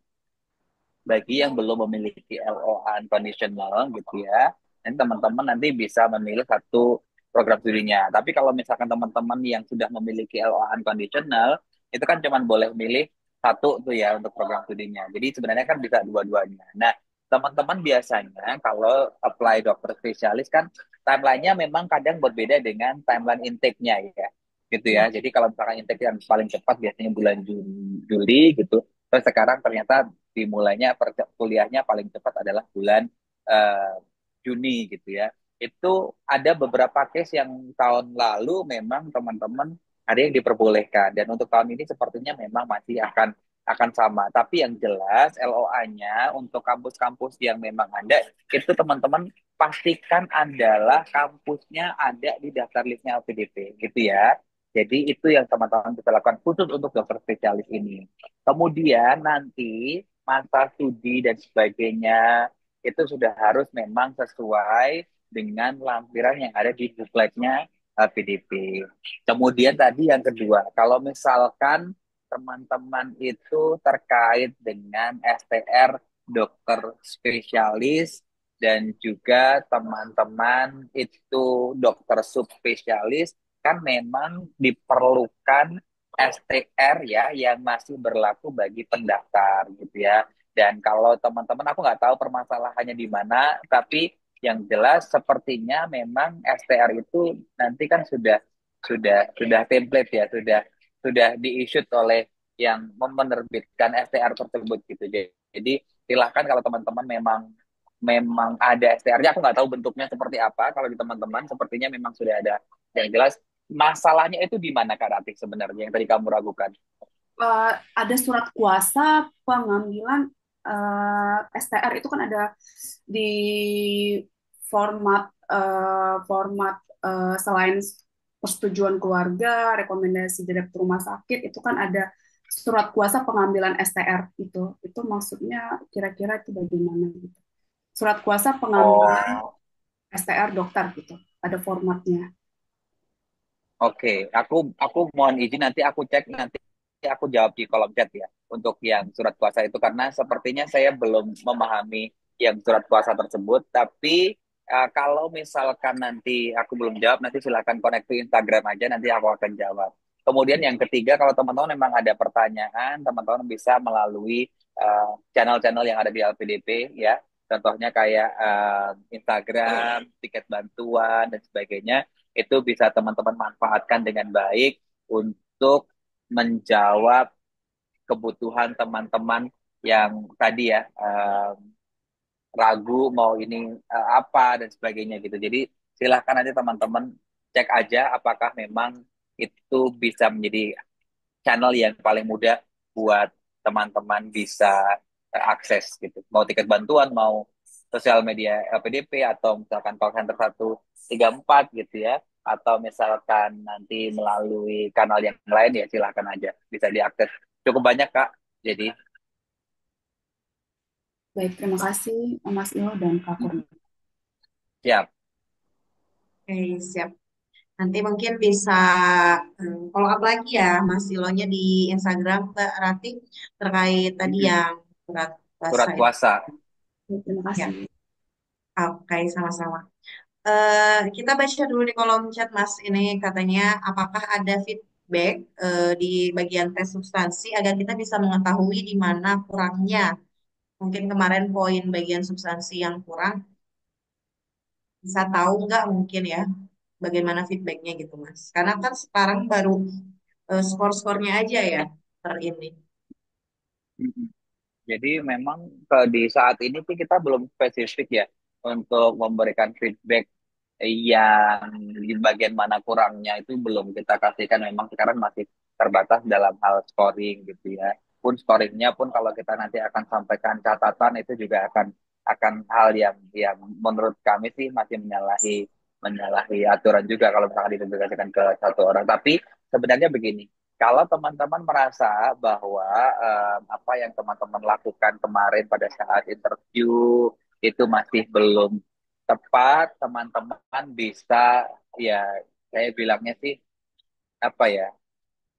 Bagi yang belum memiliki LOA unconditional gitu ya, dan teman-teman nanti bisa memilih satu program studinya. Tapi kalau misalkan teman-teman yang sudah memiliki LOA unconditional, itu kan cuma boleh milih satu tuh ya untuk program studinya. Jadi sebenarnya kan bisa dua-duanya. Nah, teman-teman biasanya kalau apply dokter spesialis kan timelinenya memang kadang berbeda dengan timeline intake-nya ya. Gitu ya. Jadi kalau misalkan intake yang paling cepat biasanya bulan Juli gitu. Terus sekarang ternyata dimulainya kuliahnya paling cepat adalah bulan eh, Juni gitu ya. Itu ada beberapa case yang tahun lalu memang teman-teman ada yang diperbolehkan dan untuk tahun ini sepertinya memang masih akan sama. Tapi yang jelas LOA-nya untuk kampus-kampus yang memang ada itu teman-teman pastikan adalah kampusnya ada di daftar listnya LPDP gitu ya. Jadi itu yang teman-teman bisa lakukan khusus untuk dokter spesialis ini. Kemudian nanti masa studi dan sebagainya itu sudah harus memang sesuai dengan lampiran yang ada di bukletnya PDP. Kemudian tadi yang kedua, kalau misalkan teman-teman itu terkait dengan STR dokter spesialis dan juga teman-teman itu dokter subspesialis, kan memang diperlukan STR ya yang masih berlaku bagi pendaftar gitu ya. Dan kalau teman-teman aku nggak tahu permasalahannya di mana, tapi yang jelas sepertinya memang STR itu nanti kan sudah template ya, sudah di-issued oleh yang menerbitkan STR tersebut gitu. Jadi silahkan kalau teman-teman memang memang ada STR-nya, aku nggak tahu bentuknya seperti apa. Kalau di teman-teman sepertinya memang sudah ada. Yang jelas masalahnya itu di mana Kak Ratik sebenarnya yang tadi kamu ragukan? Ada surat kuasa pengambilan STR itu kan ada di format selain persetujuan keluarga, rekomendasi direktur rumah sakit itu kan ada surat kuasa pengambilan STR itu. Itu maksudnya kira-kira itu bagaimana gitu. Surat kuasa pengambilan Oh, STR dokter gitu. Ada formatnya. oke. Aku mohon izin nanti aku cek nanti aku jawab di kolom chat ya untuk yang surat kuasa itu karena sepertinya saya belum memahami yang surat kuasa tersebut. Tapi kalau misalkan nanti aku belum jawab, nanti silakan connect ke Instagram aja nanti aku akan jawab. Kemudian yang ketiga, kalau teman-teman memang ada pertanyaan, teman-teman bisa melalui channel-channel yang ada di LPDP ya. Contohnya kayak Instagram, tiket bantuan dan sebagainya itu bisa teman-teman manfaatkan dengan baik untuk menjawab kebutuhan teman-teman yang tadi ya ragu mau ini apa dan sebagainya gitu. Jadi Silahkan aja teman-teman cek aja apakah memang itu bisa menjadi channel yang paling mudah buat teman-teman bisa akses gitu. Mau tiket bantuan, mau sosial media LPDP, atau misalkan call center 134 gitu ya, atau misalkan nanti melalui kanal yang lain, ya silahkan aja bisa diakses. Cukup banyak Kak. Jadi Baik, terima kasih Mas Ilo dan Kak Kurnia. siap. Oke, siap. Nanti mungkin bisa follow up lagi ya Mas Silonya di Instagram Mbak Rati terkait tadi Mm-mm. yang surat puasa Surat itu. puasa. Terima Ya, kasih. oke, sama-sama. Kita baca dulu di kolom chat Mas. Ini katanya apakah ada feedback di bagian tes substansi agar kita bisa mengetahui di mana kurangnya. Mungkin kemarin poin bagian substansi yang kurang bisa tahu nggak mungkin ya bagaimana feedbacknya gitu Mas. Karena kan sekarang baru skor-skornya aja ya per ini. Mm-mm. Jadi memang di saat ini sih kita belum spesifik ya untuk memberikan feedback yang di bagian mana kurangnya, itu belum kita kasihkan. Memang sekarang masih terbatas dalam hal scoring gitu ya. Pun scoringnya pun kalau kita nanti akan sampaikan catatan, itu juga akan hal yang menurut kami sih masih menyalahi menyalahi aturan juga kalau misalkan dipublikasikan ke satu orang. Tapi sebenarnya begini, kalau teman-teman merasa bahwa apa yang teman-teman lakukan kemarin pada saat interview itu masih belum tepat, teman-teman bisa, ya saya bilangnya sih apa ya,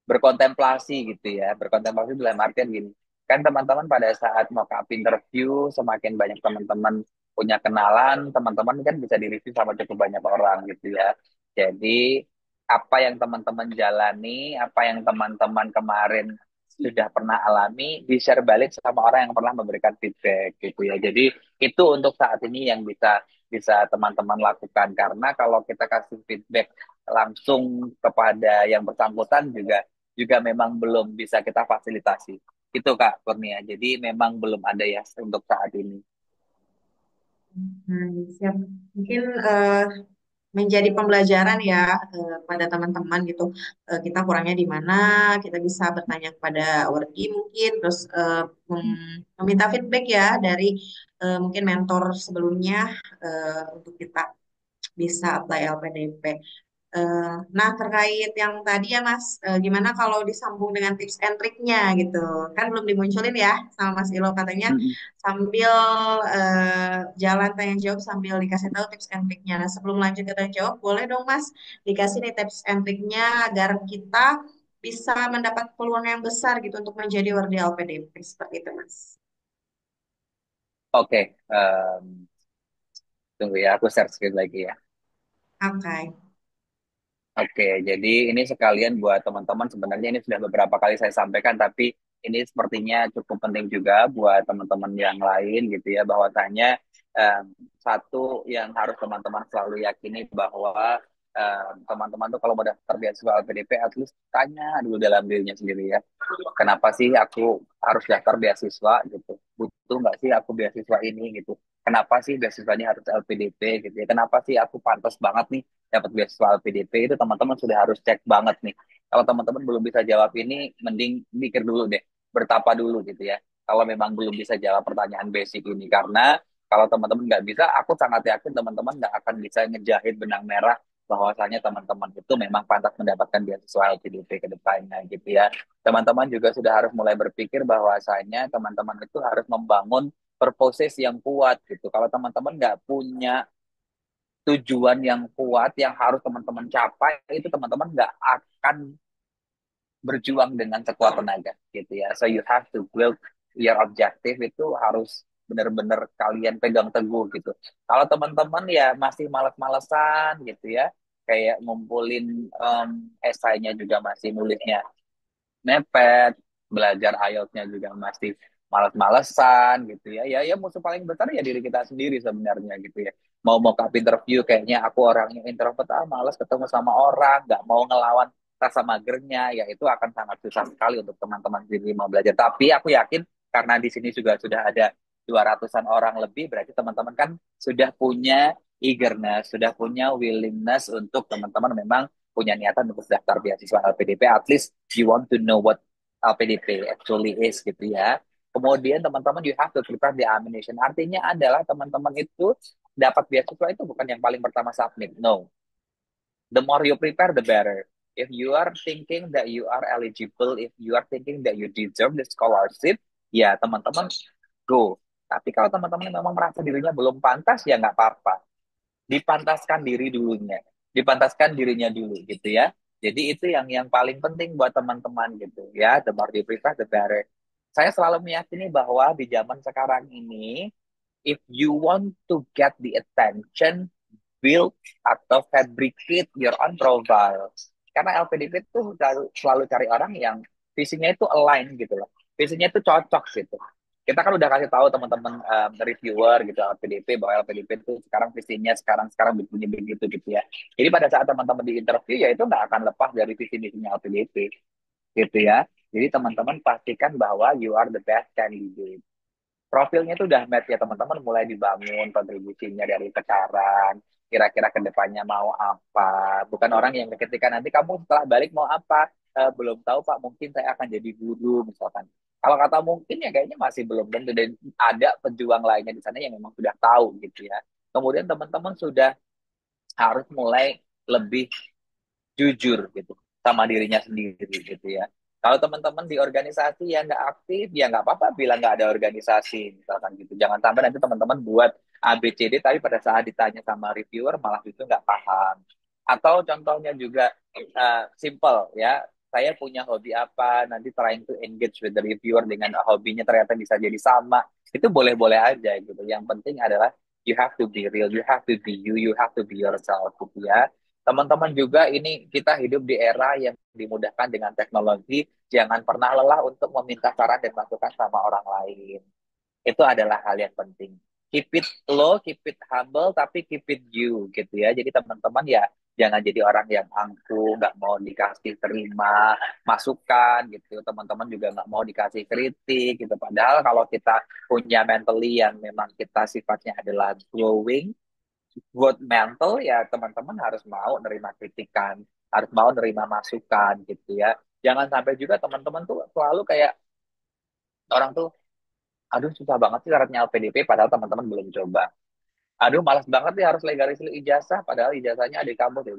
berkontemplasi gitu ya. Berkontemplasi dalam artian gini, kan teman-teman pada saat mau ke interview, semakin banyak teman-teman punya kenalan, teman-teman kan bisa di-review sama cukup banyak orang gitu ya. Jadi apa yang teman-teman jalani, apa yang teman-teman kemarin sudah pernah alami, di-share balik sama orang yang pernah memberikan feedback gitu ya. Jadi itu untuk saat ini yang bisa bisa teman-teman lakukan, karena kalau kita kasih feedback langsung kepada yang bersangkutan juga juga memang belum bisa kita fasilitasi. Itu Kak Kurnia. Jadi memang belum ada ya untuk saat ini. Nah, siap. Mungkin menjadi pembelajaran ya pada teman-teman gitu. Kita kurangnya di mana, kita bisa bertanya kepada Wargi mungkin, terus meminta feedback ya dari mungkin mentor sebelumnya untuk kita bisa apply LPDP. Nah, terkait yang tadi ya Mas, gimana kalau disambung dengan tips and triknya gitu? Kan belum dimunculin ya sama Mas Ilo katanya Mm-mm. sambil jalan tanya jawab sambil dikasih tahu tips and triknya. Nah, sebelum lanjut ke tanya jawab, boleh dong Mas dikasih nih tips and triknya agar kita bisa mendapat peluang yang besar gitu untuk menjadi wardi LPDP seperti itu Mas. Oke, tunggu ya, aku share screen lagi ya. Oke. Oke, jadi ini sekalian buat teman-teman, sebenarnya ini sudah beberapa kali saya sampaikan, tapi ini sepertinya cukup penting juga buat teman-teman yang lain gitu ya, bahwasanya em, satu yang harus teman-teman selalu yakini bahwa teman-teman tuh kalau mau daftar beasiswa LPDP, at least tanya dulu dalam dirinya sendiri ya. Kenapa sih aku harus daftar beasiswa gitu? Butuh nggak sih aku beasiswa ini gitu? Kenapa sih beasiswanya harus LPDP gitu ya? Kenapa sih aku pantas banget nih dapat beasiswa LPDP? Itu teman-teman sudah harus cek banget nih. Kalau teman-teman belum bisa jawab ini, mending mikir dulu deh, bertapa dulu gitu ya. Kalau memang belum bisa jawab pertanyaan basic ini, karena kalau teman-teman nggak bisa, aku sangat yakin teman-teman nggak akan bisa ngejahit benang merah bahwasanya teman-teman itu memang pantas mendapatkan beasiswa LPDP ke depannya gitu ya. Teman-teman juga sudah harus mulai berpikir bahwasanya teman-teman itu harus membangun purposes yang kuat gitu. Kalau teman-teman nggak punya tujuan yang kuat yang harus teman-teman capai, itu teman-teman nggak akan berjuang dengan sekuat tenaga gitu ya. So you have to build your objective, itu harus benar-benar kalian pegang teguh gitu. Kalau teman-teman ya masih malas-malesan gitu ya, kayak ngumpulin esainya juga masih nulisnya mepet, belajar IELTS-nya juga masih malas-malesan gitu ya. Ya musuh paling besar ya diri kita sendiri sebenarnya gitu ya. Mau ke interview, kayaknya aku orangnya introvert, malas ketemu sama orang, nggak mau ngelawan rasa magernya, ya itu akan sangat susah sekali untuk teman-teman sendiri mau belajar. Tapi aku yakin karena di sini juga sudah ada 200-an orang lebih, berarti teman-teman kan sudah punya eagerness, sudah punya willingness untuk teman-teman memang punya niatan untuk daftar beasiswa LPDP. At least you want to know what LPDP actually is gitu ya. Kemudian teman-teman you have to prepare the ammunition. Artinya adalah teman-teman itu dapat beasiswa itu bukan yang paling pertama submit. No, the more you prepare, the better. If you are thinking that you are eligible, if you are thinking that you deserve the scholarship, ya teman-teman go. Tapi kalau teman-teman memang merasa dirinya belum pantas, ya nggak apa-apa. Dipantaskan diri dulunya, dipantaskan dirinya dulu gitu ya. Jadi itu yang paling penting buat teman-teman gitu ya. The more you prepare, the better. Saya selalu meyakini bahwa di zaman sekarang ini, if you want to get the attention, build atau fabricate your own profile. Karena LPDP itu selalu cari orang yang visinya itu align gitu loh. Visinya itu cocok gitu. Kita kan udah kasih tahu teman-teman reviewer gitu LPDP bahwa LPDP itu sekarang visinya sekarang begini begitu gitu ya. Jadi pada saat teman-teman di interview ya itu nggak akan lepas dari visi misinya LPDP gitu ya. Jadi teman-teman pastikan bahwa you are the best candidate. Profilnya itu udah match ya teman-teman, mulai dibangun kontribusinya dari sekarang, kira-kira ke depannya mau apa, bukan orang yang ketika nanti kamu setelah balik mau apa. Belum tahu Pak, mungkin saya akan jadi guru misalkan. Kalau kata mungkin ya kayaknya masih belum tentu, dan ada pejuang lainnya di sana yang memang sudah tahu gitu ya. Kemudian teman-teman sudah harus mulai lebih jujur gitu sama dirinya sendiri gitu ya. Kalau teman-teman di organisasi yang nggak aktif, ya nggak apa-apa bilang nggak ada organisasi, misalkan gitu. Jangan sampai nanti teman-teman buat ABCD, tapi pada saat ditanya sama reviewer malah itu nggak paham. Atau contohnya juga simple ya, saya punya hobi apa, nanti trying to engage with the reviewer dengan hobinya ternyata bisa jadi sama. Itu boleh-boleh aja gitu. Yang penting adalah you have to be real, you have to be you, you have to be yourself gitu ya. Teman-teman juga ini kita hidup di era yang dimudahkan dengan teknologi. Jangan pernah lelah untuk meminta saran dan masukan sama orang lain. Itu adalah hal yang penting. Keep it low, keep it humble, tapi keep it you gitu ya. Jadi teman-teman ya jangan jadi orang yang angkuh, nggak mau dikasih terima masukan gitu. Teman-teman juga nggak mau dikasih kritik gitu. Padahal kalau kita punya mentally yang memang kita sifatnya adalah growing, buat mental ya teman-teman harus mau nerima kritikan, harus mau nerima masukan gitu ya. Jangan sampai juga teman-teman tuh selalu kayak orang tuh, aduh susah banget sih syaratnya LPDP padahal teman-teman belum coba. Aduh, malas banget nih harus legalisasi ijazah, padahal ijazahnya adik kamu tuh.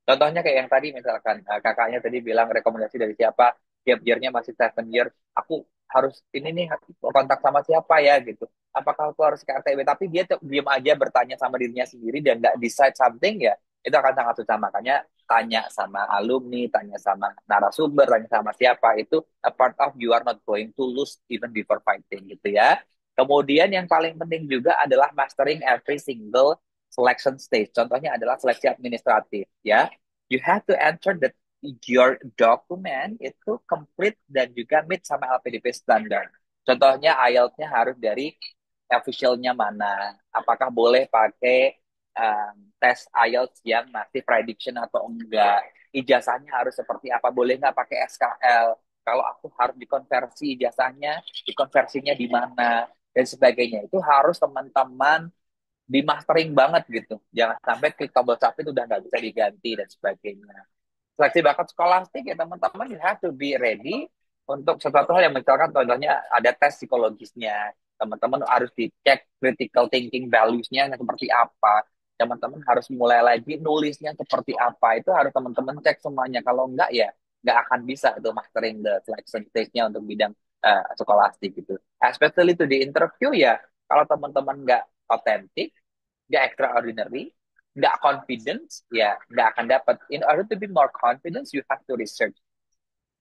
Contohnya kayak yang tadi, misalkan kakaknya tadi bilang rekomendasi dari siapa, gap year-nya masih 7 years, aku harus ini nih kontak sama siapa ya gitu. Apakah aku harus ke RTW? Tapi dia diam aja bertanya sama dirinya sendiri dan nggak decide something ya, itu akan sangat susah. Makanya tanya sama alumni, tanya sama narasumber, tanya sama siapa, itu a part of you are not going to lose even before fighting gitu ya. Kemudian yang paling penting juga adalah mastering every single selection stage. Contohnya adalah seleksi administratif ya. You have to ensure that your document itu complete dan juga meet sama LPDP standar. Contohnya IELTS-nya harus dari official-nya mana. Apakah boleh pakai tes IELTS yang masih prediction atau enggak. Ijazahnya harus seperti apa. Boleh nggak pakai SKL. Kalau aku harus dikonversi ijazahnya, dikonversinya di mana dan sebagainya. Itu harus teman-teman di mastering banget gitu. Jangan sampai klik tombol submit udah nggak bisa diganti dan sebagainya. Seleksi bakat skolastik ya teman-teman, you have to be ready untuk sesuatu hal yang misalkan contohnya ada tes psikologisnya. Teman-teman harus dicek critical thinking values-nya seperti apa. Teman-teman harus mulai lagi nulisnya seperti apa. Itu harus teman-teman cek semuanya. Kalau enggak ya nggak akan bisa itu mastering the selection stage-nya untuk bidang skolastik gitu. Especially to di interview ya, kalau teman-teman nggak otentik, nggak extraordinary, nggak confidence, ya nggak akan dapat. In order to be more confidence, you have to research.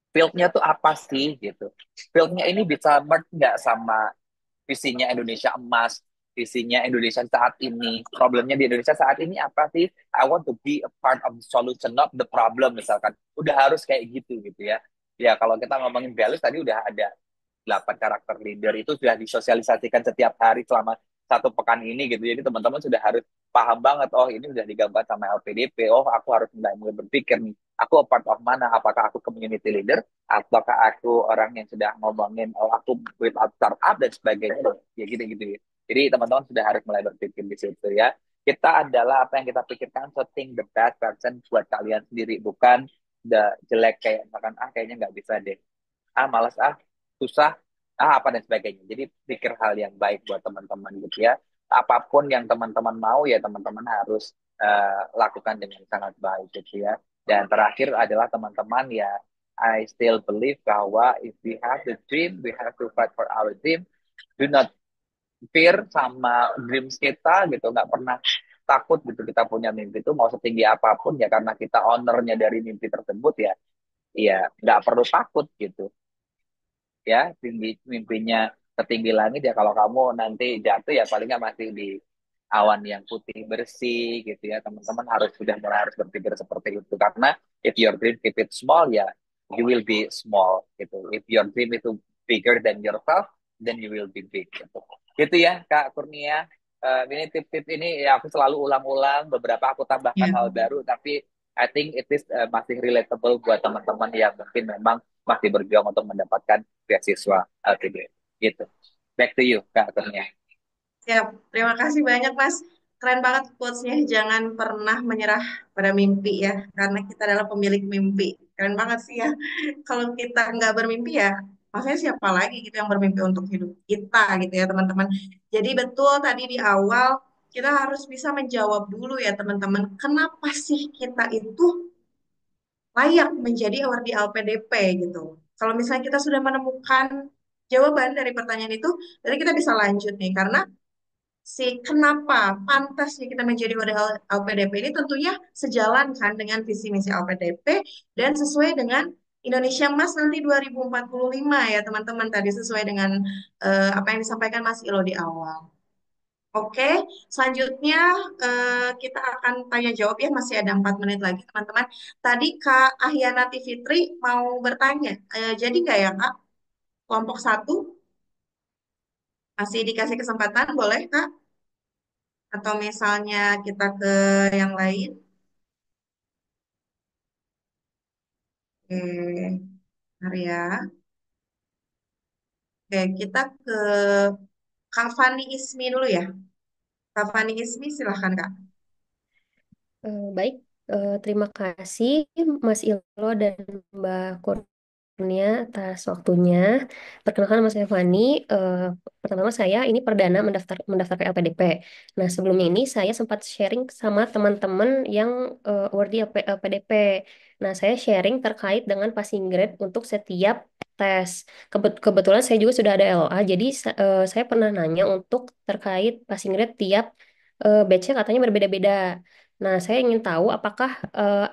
Fieldnya tuh apa sih gitu. Fieldnya ini bisa merge nggak sama visinya Indonesia emas, visinya Indonesia saat ini. Problemnya di Indonesia saat ini apa sih? I want to be a part of the solution, not the problem misalkan. Udah harus kayak gitu ya. Ya kalau kita ngomongin values tadi udah ada 8 karakter leader itu sudah disosialisasikan setiap hari selama 1 pekan ini gitu. Jadi teman-teman sudah harus paham banget, oh ini udah digambar sama LPDP, oh aku harus mulai berpikir nih, aku part of mana, apakah aku community leader, ataukah aku orang yang sudah ngomongin, oh aku without startup dan sebagainya, ya gitu-gitu ya. Jadi teman-teman sudah harus mulai berpikir di situ ya. kita adalah apa yang kita pikirkan, setting the best version buat kalian sendiri, bukan the jelek kayak misalkan kayaknya nggak bisa deh, malas, susah, apa dan sebagainya. Jadi pikir hal yang baik buat teman-teman gitu ya. Apapun yang teman-teman mau ya teman-teman harus lakukan dengan sangat baik gitu ya. Dan terakhir adalah teman-teman ya, I still believe bahwa if we have the dream, we have to fight for our dream. Do not fear sama dreams kita gitu, nggak pernah takut gitu kita punya mimpi itu mau setinggi apapun ya, karena kita ownernya dari mimpi tersebut ya, ya nggak perlu takut gitu ya. Tinggi mimpinya setinggi langit ya, kalau kamu nanti jatuh ya paling nggak masih di awan yang putih bersih gitu ya. Teman-teman harus sudah mulai harus berpikir seperti itu, karena if your dream keep it small ya, you will be small gitu. If your dream itu bigger than yourself, then you will be big gitu. Gitu ya Kak Kurnia. Ini tip-tip ini ya aku selalu ulang-ulang, beberapa aku tambahkan Ya. hal baru, tapi I think it is masih relatable buat teman-teman yang mungkin memang masih berjuang untuk mendapatkan beasiswa LPD gitu. Back to you Kak Kurnia. Siap, terima kasih banyak Mas. Keren banget quotes-nya, jangan pernah menyerah pada mimpi ya, karena kita adalah pemilik mimpi. Keren banget sih ya. Kalau kita nggak bermimpi ya, maksudnya siapa lagi gitu yang bermimpi untuk hidup kita gitu ya teman-teman. Jadi betul tadi di awal, kita harus bisa menjawab dulu ya teman-teman, kenapa sih kita itu layak menjadi award di LPDP gitu. Kalau misalnya kita sudah menemukan jawaban dari pertanyaan itu, berarti kita bisa lanjut nih, karena si kenapa pantasnya kita menjadi model LPDP ini tentunya sejalan kan dengan visi misi LPDP dan sesuai dengan Indonesia Emas nanti 2045 ya teman-teman, tadi sesuai dengan apa yang disampaikan Mas Ilo di awal. Oke, selanjutnya kita akan tanya jawab ya, masih ada 4 menit lagi teman-teman. Tadi Kak Ahyanati Fitri mau bertanya, jadi nggak ya Kak? Kelompok satu masih dikasih kesempatan, boleh Kak? Atau misalnya kita ke yang lain. Oke, Arya. Oke, kita ke Kak Fani Ismi dulu ya. Kak Fani Ismi, silahkan Kak. Baik, terima kasih Mas Ilo dan Mbak Kurnia atas waktunya. Perkenalkan nama saya Fani. Pertama saya ini perdana mendaftar ke LPDP. Nah sebelumnya ini saya sempat sharing sama teman-teman yang awardee LPDP. Nah saya sharing terkait dengan passing grade untuk setiap tes. Kebetulan saya juga sudah ada LA, jadi saya pernah nanya untuk terkait passing grade tiap batch-nya katanya berbeda-beda. Nah, saya ingin tahu apakah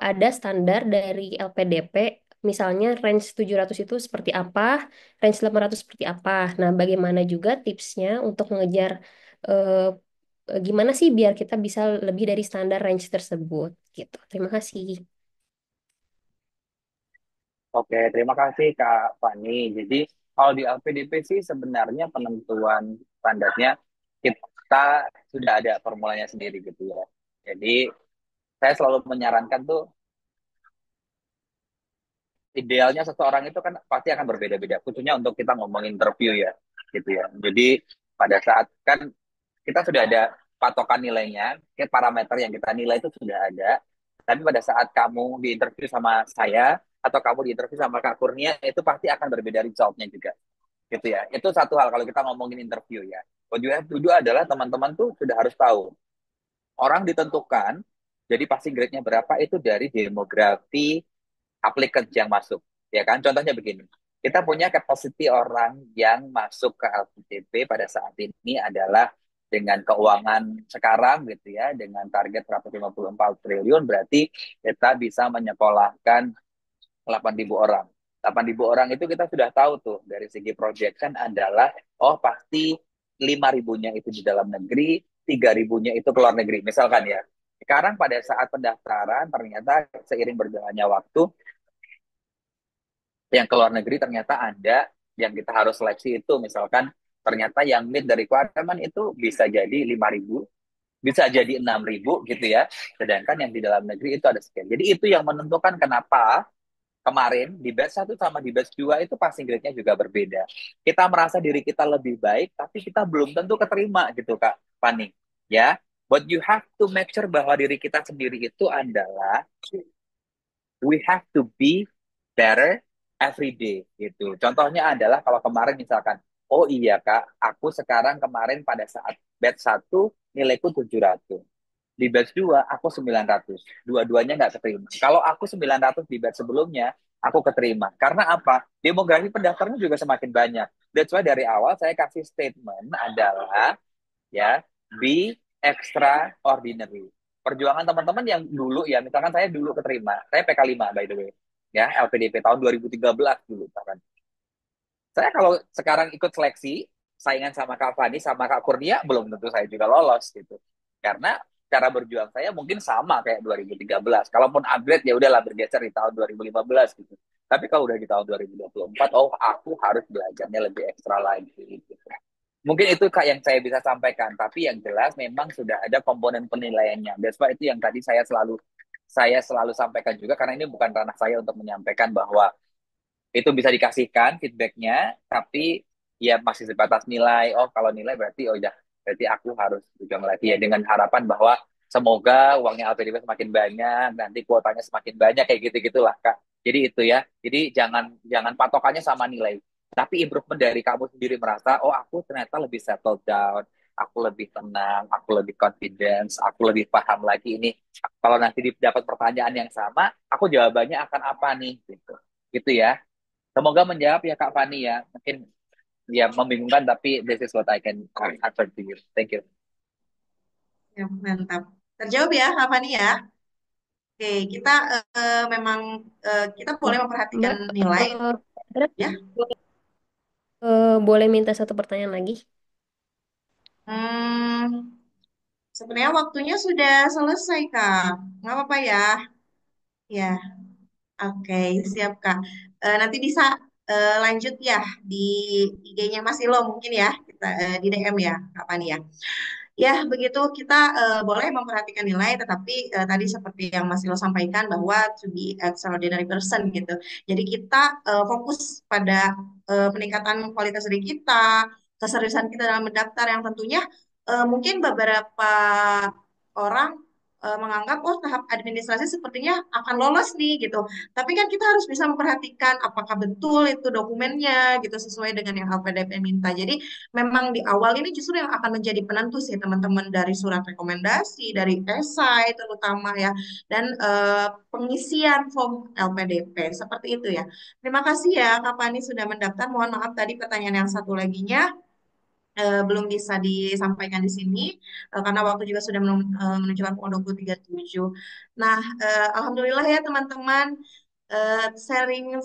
ada standar dari LPDP, misalnya range 700 itu seperti apa, range 800 seperti apa. Nah, bagaimana juga tipsnya untuk mengejar eh, gimana sih biar kita bisa lebih dari standar range tersebut gitu. Terima kasih. Oke, terima kasih Kak Fani. Jadi kalau di LPDP sih sebenarnya penentuan standarnya kita sudah ada formulanya sendiri gitu ya. Jadi saya selalu menyarankan tuh, idealnya seseorang itu kan pasti akan berbeda-beda, khususnya untuk kita ngomong interview ya, gitu ya. Jadi pada saat kan kita sudah ada patokan nilainya, kayak parameter yang kita nilai itu sudah ada. Tapi pada saat kamu di interview sama saya atau kamu di interview sama Kak Kurnia, itu pasti akan berbeda resultnya juga, gitu ya. Itu satu hal kalau kita ngomongin interview ya. What you have to do adalah teman-teman tuh sudah harus tahu orang ditentukan. Jadi pasti grade-nya berapa itu dari demografi applicant yang masuk, ya kan? Contohnya begini, kita punya capacity orang yang masuk ke LPDP pada saat ini adalah dengan keuangan sekarang gitu ya, dengan target 154 triliun, berarti kita bisa menyekolahkan 8.000 orang. 8.000 orang itu kita sudah tahu tuh dari segi projection adalah, oh pasti 5.000-nya itu di dalam negeri, 3.000-nya itu ke luar negeri, misalkan ya. Sekarang pada saat pendaftaran ternyata seiring berjalannya waktu, yang ke luar negeri ternyata ada yang kita harus seleksi itu, misalkan ternyata yang mid dari requirement itu bisa jadi 5.000, bisa jadi 6.000 gitu ya, sedangkan yang di dalam negeri itu ada sekian. Jadi itu yang menentukan kenapa kemarin di batch 1 sama di batch 2 itu passing grade-nya juga berbeda. Kita merasa diri kita lebih baik, tapi kita belum tentu keterima gitu Kak Fani. Ya, But you have to make sure bahwa diri kita sendiri itu adalah we have to be better every day gitu. Contohnya adalah kalau kemarin misalkan, oh iya Kak, aku sekarang kemarin pada saat batch 1 nilaiku 700. Di batch 2 aku 900. Dua-duanya nggak keterima. Kalau aku 900 di batch sebelumnya, aku keterima. Karena apa? Demografi pendaftarnya juga semakin banyak. That's why dari awal saya kasih statement adalah ya be extraordinary. Perjuangan teman-teman yang dulu ya, misalkan saya dulu keterima, saya PK 5 by the way. Ya, LPDP tahun 2013 dulu bahkan. Saya kalau sekarang ikut seleksi, saingan sama Kak Fani, sama Kak Kurnia, belum tentu saya juga lolos gitu. Karena cara berjuang saya mungkin sama kayak 2013. Kalaupun upgrade ya udahlah bergeser di tahun 2015 gitu. Tapi kalau udah di tahun 2024, oh aku harus belajarnya lebih ekstra lagi gitu. Mungkin itu Kak yang saya bisa sampaikan, tapi yang jelas memang sudah ada komponen penilaiannya. That's why itu yang tadi saya selalu sampaikan juga karena ini bukan ranah saya untuk menyampaikan bahwa itu bisa dikasihkan feedbacknya, tapi ya masih sebatas nilai. Oh, kalau nilai berarti oh ya, berarti aku harus berjuang lagi ya dengan harapan bahwa semoga uangnya LPDP semakin banyak, nanti kuotanya semakin banyak kayak gitu-gitulah Kak. Jadi itu ya. Jadi jangan jangan patokannya sama nilai. Tapi improvement dari kamu sendiri merasa, oh aku ternyata lebih settled down, aku lebih tenang, aku lebih confidence, aku lebih paham lagi ini. Kalau nanti dapat pertanyaan yang sama, aku jawabannya akan apa nih gitu. Gitu ya. Semoga menjawab ya Kak Fani ya. Mungkin ya membingungkan tapi this is what I can answer to you. Thank you. Ya, mantap. Terjawab ya, Kak Fani ya. Oke, kita memang kita boleh memperhatikan Mbak, nilai, kira-kira ya. boleh minta satu pertanyaan lagi? Hmm, sebenarnya waktunya sudah selesai, Kak. Nggak apa-apa ya. Ya, oke, siap, Kak. Nanti bisa lanjut ya di IG-nya Mas Ilo mungkin ya. Kita di DM ya, Kak Fani ya. Ya, begitu kita boleh memperhatikan nilai, tetapi tadi seperti yang Mas Ilo sampaikan bahwa to be extraordinary person gitu. Jadi kita fokus pada peningkatan kualitas diri kita, keseriusan kita dalam mendaftar yang tentunya mungkin beberapa orang menganggap oh tahap administrasi sepertinya akan lolos nih gitu. Tapi kan kita harus bisa memperhatikan apakah betul itu dokumennya gitu sesuai dengan yang LPDP minta. Jadi memang di awal ini justru yang akan menjadi penentu sih teman-teman dari surat rekomendasi, dari esai terutama ya, dan pengisian form LPDP seperti itu ya. Terima kasih ya Kak Fani sudah mendaftar. Mohon maaf tadi pertanyaan yang satu laginya belum bisa disampaikan di sini karena waktu juga sudah menunjukkan pukul 20.37. Nah, alhamdulillah ya teman-teman sharing